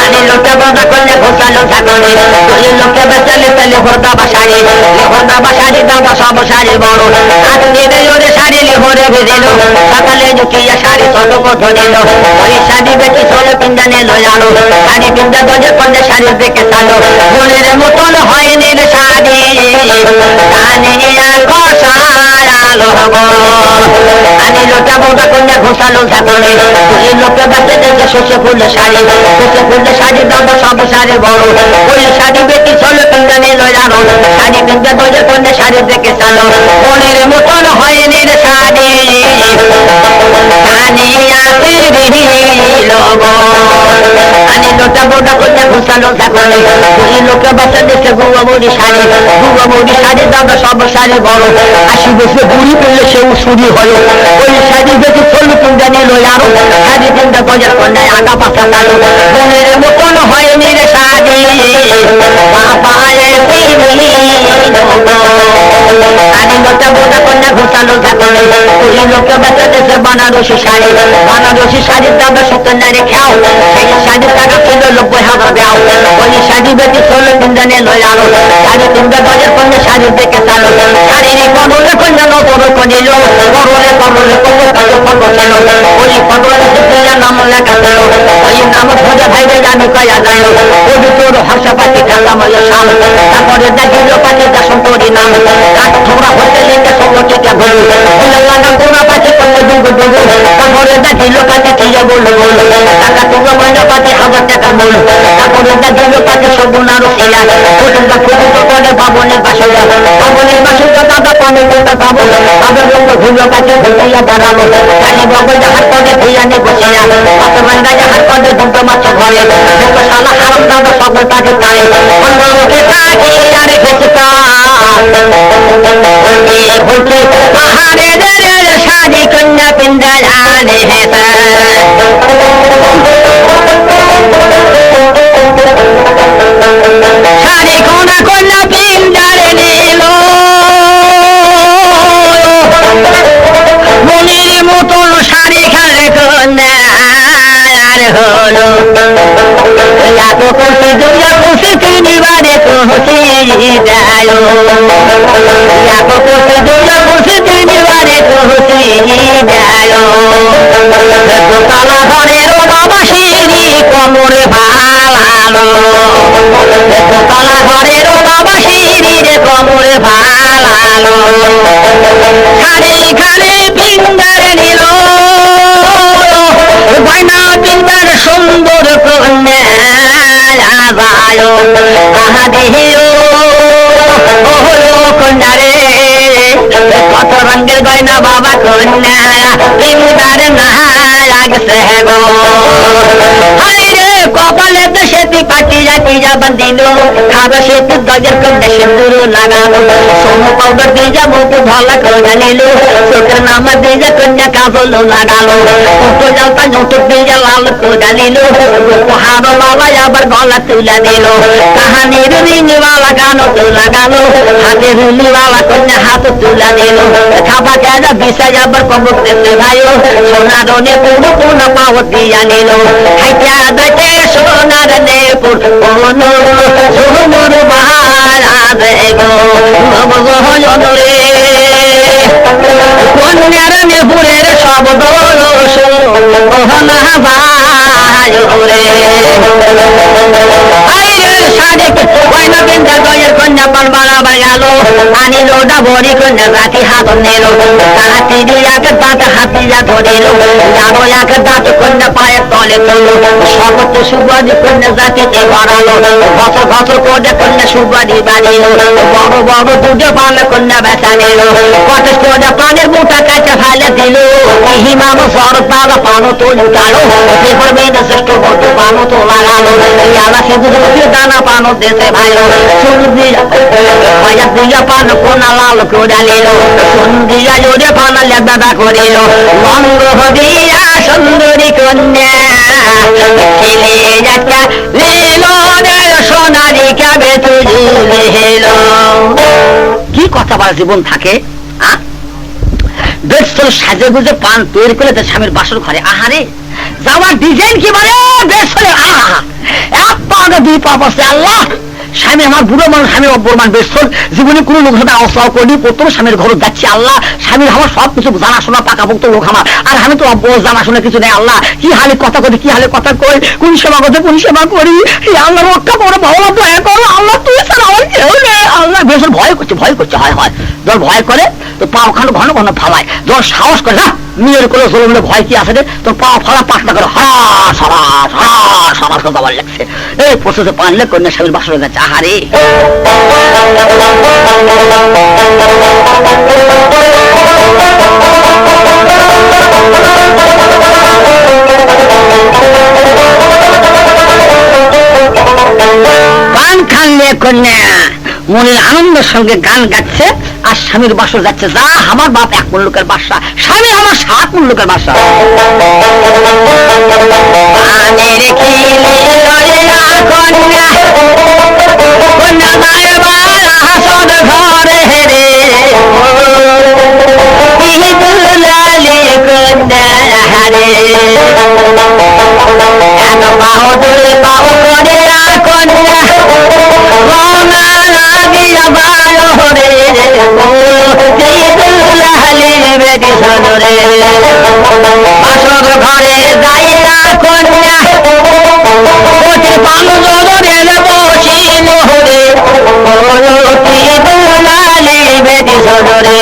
A: আনি লোকে বাবা করলে ঘোষালো ঠাকুরে ওই লোকে বেচালে পেলে হরদা বাসারি হরদা বাসারি দাদা সব শাড়ি বড় হাত নিয়ে ওরে শাড়ি লিহরে ভেজেল সকালে ঢুকিয়া শাড়ি চলক ধরিল ওই শাড়ি বেটি চলে পিন্দা নিল আলো শাড়ি পিন্দা দজে করলে শাড়ি দেখে চালো মনের মতন হয়নি রে শাড়ি কানিয়া ঘষালো আনি লোটা বোঝা কন্যা ঘোষালো ঠাকুরে ওই লোকে বেঁচে দেখে শস্য ফুলে শাড়ি শস্য ফুলে শাড়ি দাদা সব শাড়ি বড় ওই শাড়ি বেটি চলে পিন্দা নিল আলো শাড়ি পিন্দা দজে করলে শাড়ি দেখে চালো মনের মতন হয়নি রে শাড়ি আনি লোটা বোঝা কন্যা ঘোষালো ঠাকুরে ওই লোকে বেঁচে দেখে গুয়া মুড়ি শাড়ি দাদা সব শাড়ি বড় আশি বছর বুড়ি পেলে সেও শুরু হলো ওই শাড়ি বেঁচে চলু পিন্দা নিল আরো শাড়ি পিন্দা দজের কন্যায় আগা পাশা গেল মনের মতন হয়নি রে শাড়ি আনি লোটা বোঝা কন্যা ঘোষালো ঠাকুরে ওই লোকে বেঁচে দেশে বানারসি শাড়ির দাদা সত্যনারে খাও সেই শাড়ির টাকা ছিল 90,000 দাও ওই শাড়ি বেঁচে চলো পিন্দা নিল আরো শাড়ি পিন্দা দজের কন্যা শাড়ি দেখে চালো শাড়ির কবলে কন্যা নবর করিল করলে ফটো ছিল ওই ফটোর নাম লেখা ছিল ওই নাম খোঁজা ভাইরে জানি কয়া যায় ওই তোর হর্ষপাতি কালাময় শাল তারপরে দেখিল পাখি দাসন তোরি নাম কাঠ ঠোকরা হতে লেগে সব টিকা ভুল লাগাম তোরা পাখি করলে ডুবু তারপরে দেখিল পাখি টিয়া বলল টাকা তোমরা ময়না পাখি 1000 টাকা মূল তারপরে দেখিল পাখি সবুনারও ছিলা ফুটুকা ফুটুকা করে বাবনের বাসুরা দাদা পানি করতে পাবো তাদের লোক ভুলো কাছে ভুলিয়া দাঁড়ালো খালি বগল জাহাজ করে ভুইয়ানে বসিয়া পাশে বান্ধা জাহাজ করে দুটো মাছ ঘরে সালা হারাম দাদা সব তাকে পায় অন্যকে তাকে আরে খেচকা পাহাড়ে রে শাড়ি কন্যা পিন্দা জানে হেতা শাড়ি কোনা কন্যা পিন্দারে নিল মনির মতন শাড়ি খালে কন্যা আর হলো এত খুশি দুনিয়া খুশি তিনবারে খুশি যায় এত খুশি দুনিয়া খুশি তিনবারে খুশি যায় দোতলা ঘরের বাবা সিঁড়ি কোমরে ভালো দোতলা ঘরের বাবা সিঁড়ি রে কোমরে ভালো শাড়ি খালে পিন্দার নিল গয়না পিন্দার সুন্দর কন্যা আহা দেহিও কন্যা রে কত রঙের গয়না বাবা কন্যা পিন্দার না লাগছে গো হাই রে কপালে তো সেটি পাটি আবার দিল খাবে সে তো দজের কন্যা সিন্দুর লাগালো সোম পাউডার দিয়ে মুখ ধলা করে নিল চোখের নামা দিয়ে কন্যা কাজল লাগালো উঠো জলটা যৌতুক দিয়ে লাল করে নিল হারো লালা আবার গলা তুলে দিল কাহানির রিনিওয়ালা গানও তো লাগালো হাতে রুলিওয়ালা কন্যা হাত তুলে দিল খাবা কেনা বিষয় আবার কবক দিতে ভাই সোনার নে পুরো পুরো পাও দিয়া নিল খাইতে দেখে সোনার নে পুরো ঝুমুর বাহারে গো রে কন্যার নেপুরের শব্দ ওহনা ভাই রে আইরে সাদেক কইনা বিন্দা গয়ের কন্যা পালবাড়া বাড়ালো আনিল ডাবরি কন্যা রাতি হাত নিল হাতি দিয়া দাঁত হাতিয়া ধরিল যাবো এক দাঁত কন্যা পায়ের তলে তুলল সবত সুবাদী কন্যা জাতিতে বাড়ালো বছর বছর করে কন্যা সুবাদী বাড়িল বড় বড় দুধে পান কন্যা বেচা নিল কত করে পানের মুঠা কাছে ফেলে দিল হিমাম সরতার পানো তো লুটালো এরপর মেয়েদের শ্রেষ্ঠ বড় পানো তো লাগালো ইয়ালা শুধু দানা পানো দেশে ভাইলো শুন দিয়া ভাইয়া দিয়া পান কোনা লাল করে নিল শুন দিয়া জোরে পানা লেদা করিল মঙ্গ দিয়া সুন্দরী কন্যা ছেলে একটা লীল সোনারি কাবে তুলে হেলো কি কথা বলা জীবন থাকে বেশ চলো সাজে গুজে পান তৈরি করে তার স্বামীর বাসর ঘরে আহারে যাওয়ার ডিজাইন কি বলে বেশ চলে আহা এক পা আগে দুই পা বসে আল্লাহ স্বামী আমার বুড়ো মানুষ স্বামী অব্বরমান বেশ জীবনে কোনো লোক সাথে আওয়াজ করিনি প্রথম স্বামীর ঘরে যাচ্ছি আল্লাহ স্বামীর আমার সবকিছু জানাশোনা পাকাপোক্ত লোক আমার আর আমি তো অব্বর জানাশোনা কিছু নেই আল্লাহ কি হালে কথা করি কি হালে কথা কই কোন সেবা করতে কোন সেবা করি আল্লাহ রক্ষা করো ভালো দয়া করো আল্লাহ তুই স্যার আমার কেউ নেই আল্লাহ বেশ ভয় করছে হয় হয় যখন ভয় করে তো পা ওখানে ঘন ঘন ফালায় যখন সাহস করে না মেয়ের করে চলে বলে ভয় কি আছে রে তোর পা ফালা পাশটা করে সবার কথা বল লাগছে এই প্রসেসে পানলে কন্যা স্বামীর বাসর গেছে আহারে গান খানলে কন্যা মনের আনন্দের সঙ্গে গান গাচ্ছে আর স্বামীর বাসর যাচ্ছে যা আমার বাপ এক কোন লোকের বাসা স্বামী আমার 7 কোন লোকের বাসা বাসর ঘরে যাইয়া কন্যা পান রেলে বসি মোহরে বেটি সদরে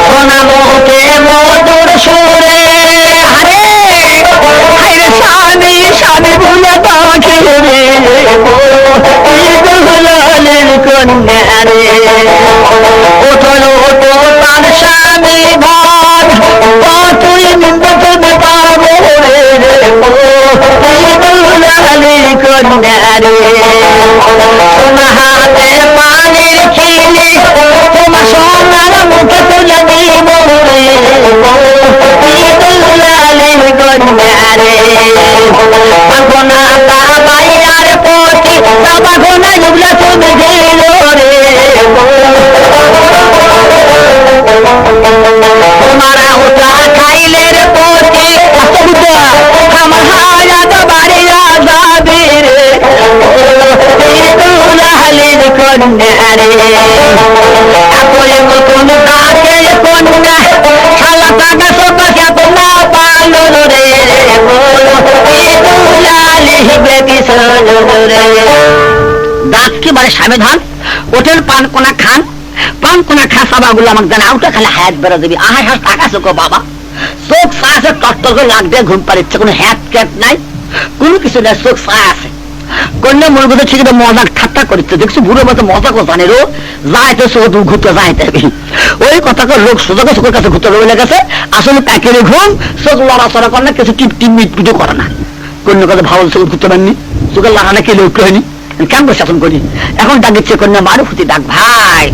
A: সোনা মুখে মধুর সুরে হারে হারে স্বামী স্বামী ভুলে পাখি রে কন্যা রে ওঠলো ওঠো তার স্বামী ভাগ তুই নিন্দে পাবো রে কন্যা রে সোনা হাতে পানির খিলি তোমার সোনার মুখে তুলে দিব রে কন্যা রে ঘনা তা বাইয়ার পতি বাবা ঘনা জুবলা তুমি দিল রে তোমার ওটা খাইলে রে পতি আমার হায়াত বাড়িয়া যাবে রে তুলালির কন্যা রে আপনি কোন তাকে কন্যা শালা টাকা সব খেত না পালো রে তুলালি বেটি সরে দাঁত কি মানে স্বামী ধান ওঠেন পান কোনা খান পান কোনা খা সাবাগুলো আমাকে জানা ওটা খালি হায়াত বেড়া দেবি আহার হাস টাকা চোখো বাবা চোখ চা আছে টট্টর করে লাগ দিয়ে ঘুম পাড়িচ্ছে কোনো হ্যাট ক্যাট নাই কোনো কিছু নেই চোখ চা আছে কন্যা মনে করতে ঠিক মজা ঠাট্টা করছে দেখছি বুড়ো মতো মজা করে জানে রো যাইতে চোখ ঘুরতে যাইতে ওই কথা লোক সোজা চোখের কাছে ঘুরতে রয়ে গেছে আসলে প্যাকেটে ঘুম চোখ লড়াচড়া করে না কিছু টিপ টিপ মিটপিটও করে না কন্যা কথা ভালো চোখ ঘুরতে পারেননি তোকে লাগানো কি লোক হয়নি কেন প্রশাসন করি এখন ডাক দিচ্ছে কন্যা মারুফতি ডাক ভাই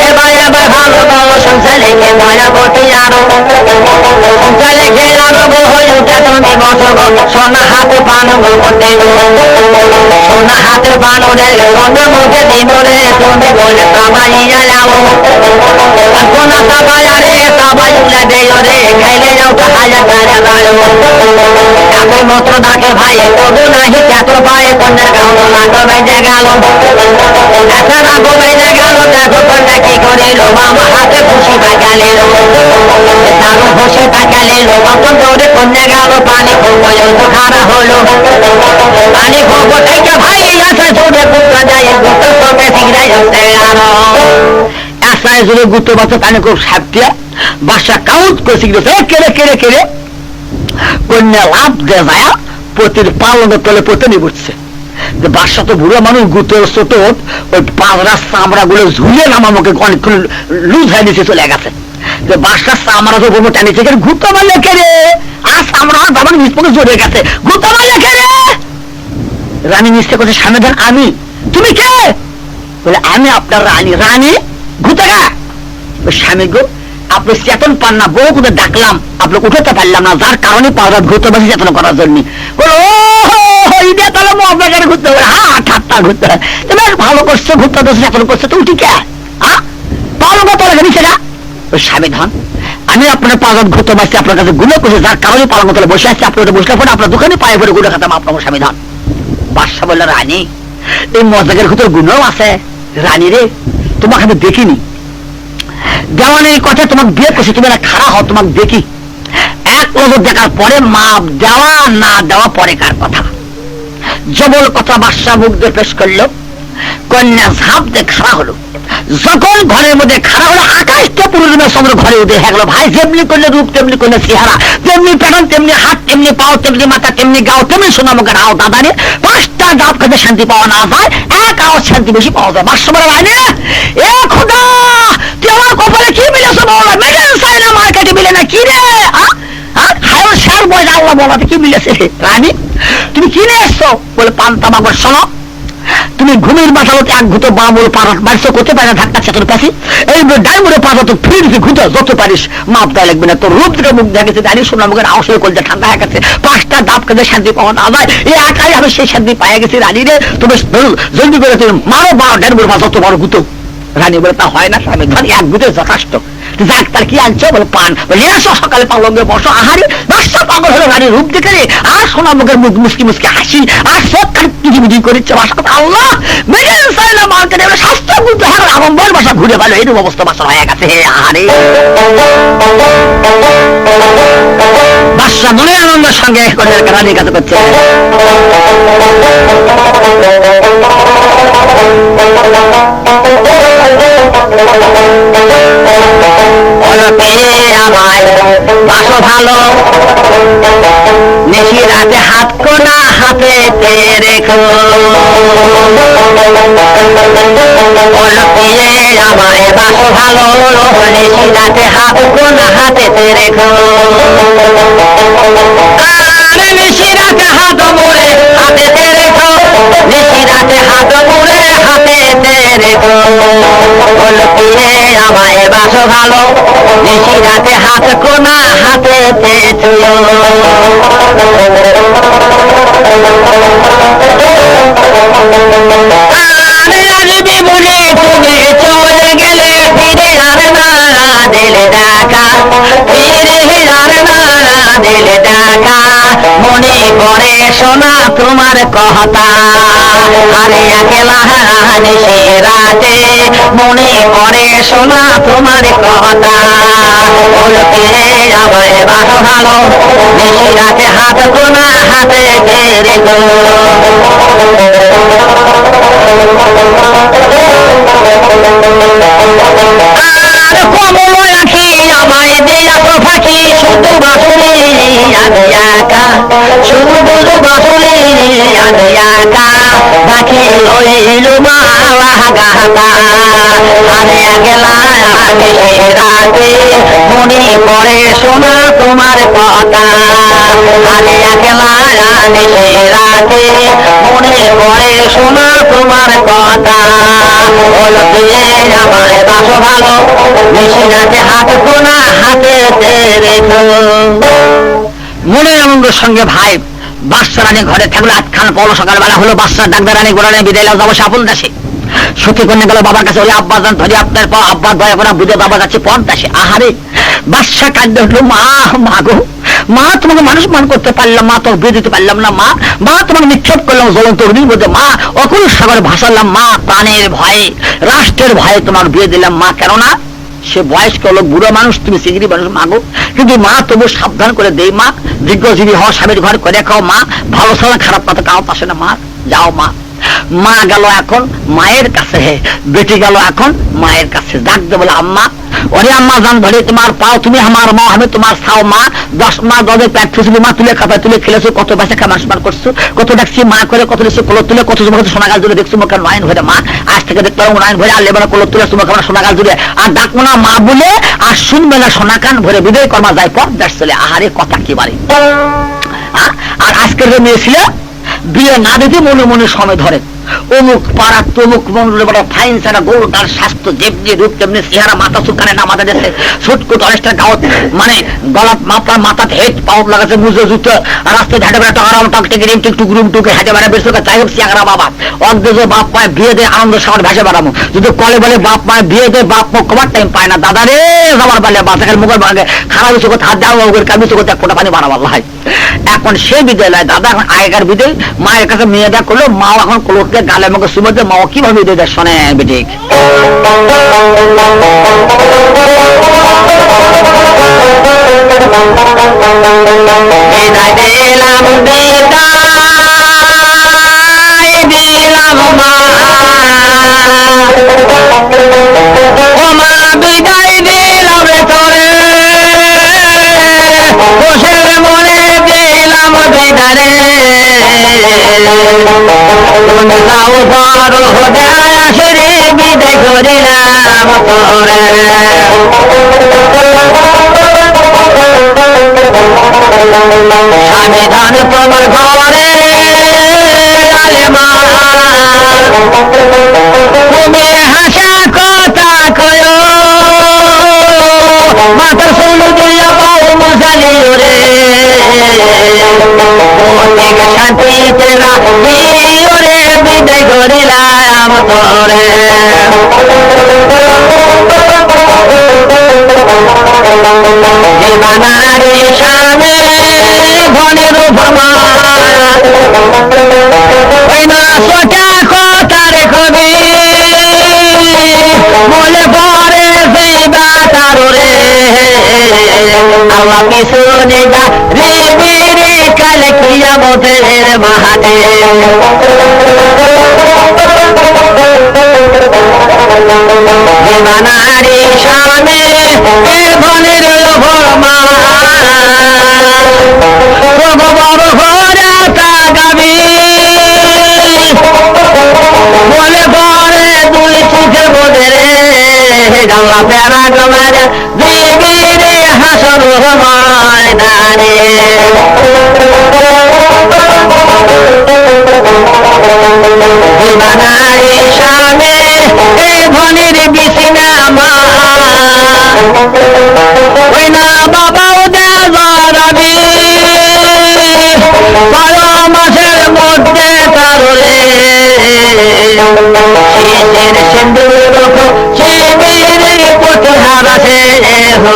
A: এবার এবার ভালো ভালো সংসারে মায়াবতী আরো সংসারে ঘেরানো হয়ে উঠে তুমি বসো সোনা হাতে পানো করতে সোনা হাতে পানো রে সোনা মুখে দিব রে তুমি বলে কামাইয়া যাও সোনা কামাইয়া রে কামাই উলে দেয় রে খাইলে যাও হাজার টাকা গাড়ো এত মতো ডাকে ভাই তবু নাহি এত পায়ে কন্যা গাও লাগো বেজে গেল এত রাগো বেজে গেল দেখো কন্যা কি করিল মামা হাতে খুশি বাগালিল তারও খুশি বাগালিল কখন দৌড়ে কন্যা গেল পানি পর্যন্ত খারা হলো পানি খবর থেকে ভাই আছে দৌড়ে পুত্র যায় গুপ্ত সঙ্গে ঠিকরাই হতে গেল একসাথে জুড়ে গুপ্ত বাচ্চা পানি খুব সাপটিয়া বাসা কাউন্ট করে কেড়ে কেড়ে কেড়ে কন্যা লাভ দিয়ে যায় পতির পালনের তলে পতে নিয়ে বসছে যে বাসা তো বুড়ো মানুষ গুতের ছোট ওই পাঁচরা চামড়া গুলো ঝুলে নামামকে অনেকক্ষণ লুজ হয়ে নিচে চলে গেছে যে বাসার চামড়া তো বলবো টানিছে ঘুরতে মারলে কেড়ে আর চামড়া বাবার নিজ পক্ষে জড়ে গেছে ঘুরতে মারলে কেড়ে রানী নিশ্চে করছে সামনে ধর আমি তুমি কে বলে আমি আপনার রানী রানী ঘুতেগা ওই স্বামী গো আপনি চেতন পান না বহু করে ডাকলাম আপনি উঠতে পারলাম না যার কারণে পাওয়া ঘুরতে পারছি চেতন করার জন্য ঘুরতে হবে হ্যাঁ ঠাট্টা ঘুরতে হয় তুমি ভালো করছো ঘুরতে চেতন করছো তো উঠি কে পালো না তোলা নিচে না ওই স্বামী ধন আমি আপনার পাগল ঘুরতে পারছি আপনার কাছে গুলো করছি যার কারণে পালন তলে বসে আসছে আপনার বসলে পরে আপনার দোকানে পায়ে পরে গুলো খাতাম আপনার স্বামী ধন বাদশা বলল রানী এই মজাকের ভিতর গুণও আছে রানী রে তোমাকে আমি দেখিনি দেওয়ানের কথা তোমাকে বিয়ে করছি তুমি না খারাপ হও তোমাকে দেখি এক নজর দেখার পরে মাপ দেওয়া না দেওয়া পরে কার কথা জবল কথা বাদশা মুখ দিয়ে পেশ করলো কন্যা ঝাঁপ দিয়ে খাড়া হলো যখন ঘরের মধ্যে খাড়া হলো আকাশটা পুরো চন্দ্র ঘরে উঠে গেল ভাই যেমনি করলে রূপ তেমনি করলে চেহারা তেমনি প্যাটার্ন তেমনি হাত তেমনি পাও তেমনি মাথা তেমনি গাও তেমনি সোনামুখের আও দাদারে পাঁচটা ডাব খেতে শান্তি পাওয়া না যায় এক আওয়াজ শান্তি বেশি পাওয়া যায় বাদশা বলে রানী এ খোদা তুই আমার কপালে কি মিলেছে বল মেডেল চাইনা মার্কেটে মিলে না কি রে সার বয়স আল্লাহ বলাতে কি মিলেছে রানী তুমি কি নিয়ে এসছো বলে পান তামাক শোনো তুমি ঘুমের মাথালতে এক ঘুতো বামুল পারাত মারছো করতে পারে না ধাক্কা চেতন পাশি এই ডাইমুড়ে পাতা তো ফিরছি ঘুতো যত পারিস মাপ দেওয়া লাগবে না তোর রূপ থেকে মুখ দেখেছে জানি সোনা মুখের আওসের করতে ঠান্ডা হয়ে গেছে পাঁচটা ডাব খেতে শান্তি পাওয়া না যায় এই একাই আমি সেই শান্তি পাইয়া গেছি রানী রে তুমি জলদি করে তুমি মারো ডাইমুড়ে পাতা যত বড় গুতো রানী বলে তা হয় না স্বামী ধর এক গুতে যথেষ্ট যাক তার কি আনছো বলে পান বলে এসো সকালে পালঙ্গে বসো আহারে বাদশা পাগল হলো রানীর রূপ দেখে আর সোনা মুখের মুখ মুসকি মুসকি হাসি আর সব কিজিবিজি করেছে বাসা আল্লাহ মেডেল চাইনা মার্কেটে স্বাস্থ্য গুনতে হ্যাঁ আবম্বর বাসা ঘুরে ভালো এরকম অবস্থা বাসা হয়ে গেছে হে আহারে বাদশা মনে আনন্দের সঙ্গে রানীর কাছে করছে আমায় বাসো ভালো নিশি রাতে হাত কোনা হাতে রেখো আমায় বাসো ভালো নিশি রাতে হাত কোনা হাতে রেখো নিশি রাতে হাত মোড়ে হাতে রেখো নিশি রাতে হাত মোড়ে হাতে রেখো আমায় বাসো ভালো নিশি রাতে হাত কোনা হাতে তুলো আসবে বলে তুমি চলে গেলে ফিরে আর না দিলে ডাকা ফিরে আর না দিলে ডাকা মনে পড়ে শোনা তোমার কথা আরে একলা নিশি রাতে মনে পড়ে শোনা তোমার কথা বলতে আমায় বাসো ভালো নিশি রাতে হাত কোনা হাতে রেখো আর কমল রাখি আমায় দেয়া তো ফাঁকি শুধু বাসুলি আকা শুধু বাসুলি আকা বাকি লইল মালা গাতা আরে গেলা রাতে পড়ে শোনা তোমার কথা, আরে একলা নিশে রাতে মনে পড়ে শোনা তোমার কথা। বলো তুই আমার বাসো ভালো, নিশে রাতে হাত কোনা হাতে রেখো। মনে আনন্দের সঙ্গে ভাই বাদশা রানী ঘরে থাকলো। আটখান পর সকালবেলা হলো, বাদশা ডাক্তার রানী গোড়ানে বিদায় যাবো আপন দেশে। সত্যি কন্যা গেল বাবার কাছে, ওই আব্বা যান ধরে আপনার পা, আব্বা দয়া করা বুঝে বাবা যাচ্ছে পর দেশে। আহারে বাদশা কাঁদতে উঠলো, মা মা গো মা, তোমাকে মানুষ মান করতে পারলাম, মা তোর বিয়ে দিতে পারলাম না, মা মা তোমাকে নিক্ষেপ করলাম জ্বলন্ত অগ্নির মধ্যে, মা অকুল সাগরে ভাসালাম, মা প্রাণের ভয়ে রাষ্ট্রের ভয়ে তোমার বিয়ে দিলাম মা। কেননা সে বয়স্ক লোক, বুড়ো মানুষ, তুমি সিগড়ি মানুষ মাগো, কিন্তু মা তবু সাবধান করে দেই মা, দীর্ঘজীবী হওয়া স্বামীর ঘর করে খাও মা, ভালো ছাড়া খারাপ কথা কাউ পাশে না মা, যাও মা। মা গেল এখন মায়ের কাছে, বেটি গেল এখন মায়ের কাছে, ডাকতে বলে আম্মা, ওরে আম্মা জান ধরে তোমার পাও, তুমি আমার মা, আমি তোমার ছাও মা, 10 মাস 10 পেট ফুসলি মা, তুলে খাপা তুলে খেলেছো, কত বাসে খাবার সমান করছো, কত ডাকছি মা করে, কত দেখছো কোলো তুলে, কত সময় সোনা গাছ জুড়ে দেখছো মুখে নয়ন ভরে মা, আজ থেকে দেখতে পাবো নয়ন ভরে, আর লেবার কোলো তুলে তোমাকে আমরা সোনা গাছ জুড়ে, আর ডাকবো না মা বলে, আর শুনবে না সোনা কান ভরে, বিদায় কর্মা যায় পথ দেশ চলে। আহারে কথা কি বাড়ি। আর আজকের যে মেয়ে ছিল বিয়ে না দিতে মনে মনে সময় ধরে, অমুক পাড়া তমুক মন্ডলে বড় ফাইন সারা গৌর, তার স্বাস্থ্য যেমনি রূপ তেমনি চেহারা, মাথা সুখানে না মাথা দিয়েছে ছুটকুট অনেকটা গাঁত, মানে গলাত মাথার মাথাতে হেট পাউট লাগাচ্ছে, মুজো জুতো, রাস্তায় ঝাঁটে বেড়া টকারাম টকটে গিয়ে টিকটু গ্রুম টুকে হাঁটে বেড়া বেশ চাই হোক চিয়াংরা বাবা অর্ধেক বাপ মায়ের বিয়ে দেয় আনন্দ সাগর ভেসে বেড়াবো, যদি কলে বলে বাপ মায়ের বিয়ে দেয় বাপ মুখ কমার টাইম পায় না, দাদা রে যাবার পারলে বাচ্চাকে মুখের ভাগে খারাপ চোখে হাত দেওয়া ওগুলো কাবি চোখে এক ফোটা পানি বাড়াবার হয়। এখন সে বিদ্যালয় দাদা এখন আগেকার বিদয় মায়ের কাছে মেয়ে দেওয়া করলো, মাও এখন কোলোকে গালে মুখে সুমধ্যে মাও কিভাবে বিদয় দেয় শোনে বেটি। দিলাম মা, ও মা বিদায় দিলাম রে তোরে, বসের মনে দিলাম বিদারে, তুমি যাও বড় দেয় আসরে বিদায় করিলাম তোরে। আমি ধান তোমার ঘরে আলে মা, তুমি হাসা কথা কয়, মাথা শুনু দিয়া বউ মুসালি রে, শান্তিতে রাখি ওরে বিদায় করিলাম তোরে। জীবনারে সামনে ধনের ভ্রমা, ওই না সোটা কথা রেখবি, মনে পড়ে সেই বাতার রে, আল্লাহ পিছনে গা রে রে কালে কিয়ামতের মাহাতে, জীবনারে সামনে ধনের ভ্রমা, বড় ঘরে তাগাবি, বলে পরে দুই চোখের বোধে রে, জানলা পেরা জমার দিবি রে হাসর ময়দানে, জীবনারে সামনে ধনের বিছনা মা, ওই না বাবাও দেবি 12 মাসের মধ্যে তারে, শীতের সিন্দুর সে মেরে কোথার আছে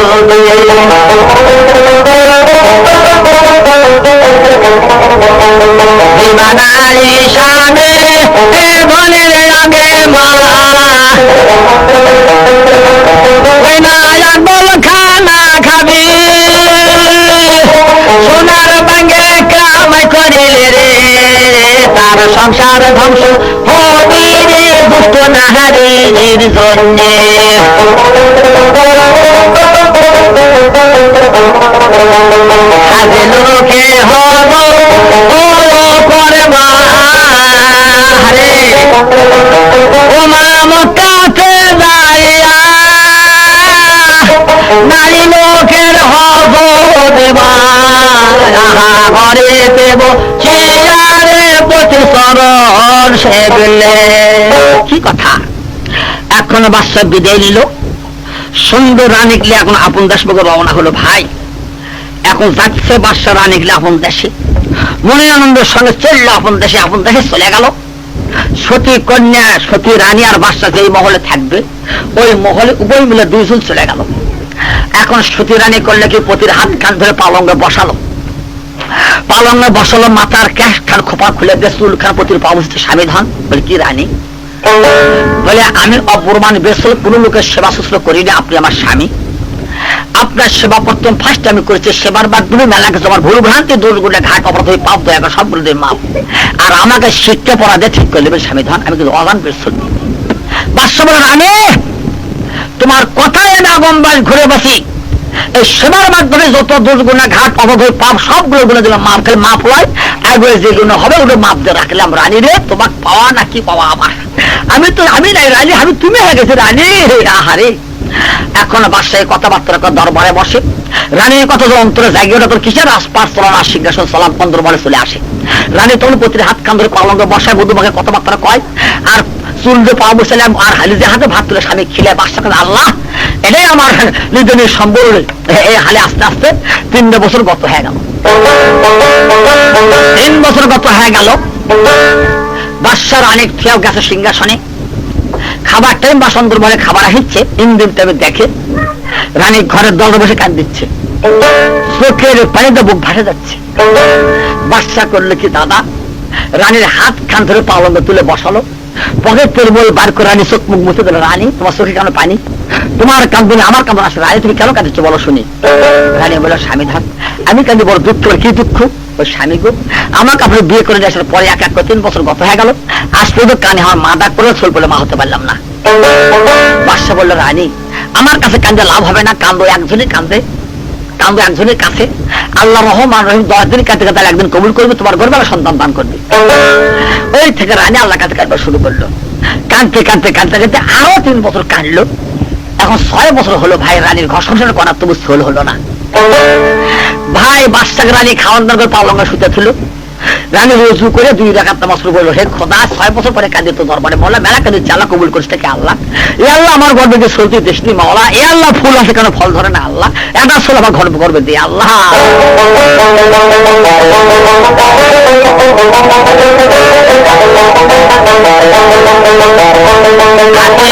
A: হবে, জীবনারে সামনে ধনের আগে মা, ওই না বল খানা খাবি, সোনার বাঙ্গে কামাই করিলে রে, তার সংসার ধ্বংস হবি রে দুষ্ট নাহারির জন্যে, আগে লোকে হব ও করে মা রে, ও মা মক্কাতে যাইয়া নারী লোকের ঘরে দেব চেয়ারে প্রতিসরণ সে গেলে। কি কথা! এখন বাদশা বিদায় নিল, সুন্দর রানী গেলে এখন আপন দেশ বগে রওনা হলো। ভাই এখন যাচ্ছে বাদশা রানী গেলে আপন দেশে, মনে আনন্দের সঙ্গে চলল আপন দেশে। আপন দেশে চলে গেল। সতী কন্যা, সতী রানী আর বাদশা যেই মহলে থাকবে ওই মহলে উভয় মিলে দুইজন চলে গেল। এখন সতী রানী করলে কি, পতির হাত খান ধরে পালঙ্গে বসালো। পালঙ্গে বসালো, মাথার ক্যাশ খান খোপা খুলে দিয়ে চুল খান পতির পা বসতে স্বামী ধান। বলে কি রানী? বলে আমি অপরমান বেসল কোন লোকের সেবা শুশ্রূষা করি না, আপনি আমার স্বামী, আপনার সেবা প্রথম ফার্স্ট আমি করেছি। সেবার বাদগুলো মেলা গেছে আমার ভুল ভ্রান্তি দোষগুলো ঘাট অপরাধ হয়ে পাপ দয়া করে সবগুলো দিয়ে মাপ, আর আমাকে শিক্ষা পড়া দিয়ে ঠিক করে নেবেন স্বামী ধান। আমি কিন্তু অগান বেসল। বাদশা বলে রানী তোমার কথায় আমি আগমবাস ঘুরে বসি, এই সেবার মাধ্যমে যত দোষগুণা ঘাট অপরাধ হয়ে পাপ সবগুলো গুলো দিলাম মাপ, খালি মাপ হয় আগে যেগুলো হবে ওগুলো মাপ দিয়ে রাখলাম। রানী রে তোমাকে পাওয়া নাকি পাওয়া আমার, আমি নাই রানী, আমি তুমি হয়ে গেছি রানী। আহারে এখন বাদশাহ কথাবার্তা দরবারে বসে। রানীর কথা যে অন্তরে জায়গা ওটা তোর কিসের আশপাশ চলার আর সিংহাসন সালাম দরবারে চলে আসে। রানী তখন পতির হাত কান ধরে পালঙ্গে বসায়, বধুমাকে কথাবার্তা কয়, আর চুল যে পা বসালাম আর হালি যে হাতে ভাত তুলে স্বামী খিলে বাদশাহ আল্লাহ এটাই আমার নিধনের সম্বল। এই হালে আস্তে আস্তে 3 বছর গত হয়ে গেল। 3 বছর গত হয়ে গেল। বাদশার অনেক খেয়াও গেছে সিংহাসনে, খাবার টাইম বাসন দরবারে খাবার আসছে। ইন্দির টাইমে দেখে রানী ঘরের দল বসে কান দিচ্ছে, চোখের পানিতে বুক ভাসে যাচ্ছে। বাদশা করলো কি দাদা, রানীর হাত খান ধরে পালঙ্গ তুলে বসালো, পকেটের বল বার করে রানী চোখ মুখ মুছে দিল। রানী তোমার চোখে কেন পানি? তোমার কান্দনে আমার কান্দন আসে। রানী তুমি কেন কাঁদিচ্ছ বলো শুনি? রানী বলল স্বামী ধান আমি কান্দি বড় দুঃখ। কি দুঃখ? ওই স্বামী গো আমাকে আপনি বিয়ে করে আসার পরে এক এক করে 3 বছর গত হয়ে গেল, আজ পর্যন্ত কানে আমার মা ডাক করে চল বলে মা হতে পারলাম না। বাদশা বলল রানী আমার কাছে কান্দে লাভ হবে না, কান্দো একজনই কান্দে, কান্দো একজনের কাছে। আল্লাহ রহমান রহিম 10 দিন কাঁদতে কাঁদতে একদিন কবুল করবে, তোমার গর্বে সন্তান দান করবে। ওই থেকে রানী আল্লাহ কাছে কাঁদবা শুরু করলো। কাঁদতে কাঁদতে কাঁদতে কাঁদতে আরো 3 বছর কাঁদলো। এখন 6 বছর হলো ভাই রানীর ঘর সংসার করার তবু সোল হলো না। ভাই বাদশাকে রানী খাওয়ান দাওয়ার করে পালঙ্গা শুতে ছিল। রানী রুজু করে 2 রাকাত নামাজ পড়ে বলল হে খোদা 6 বছর পরে কাঁদে তো দরবারে বললা মেলা কাঁদে চালা কবুল করিস থেকে আল্লাহ। এ আল্লাহ আমার গর্বে যে সলতি দেশনি মাওলা, এ আল্লাহ ফুল আছে কেন ফল ধরে না আল্লাহ, এটা সোল আমার গর্বে দিয়ে আল্লাহ। আপনি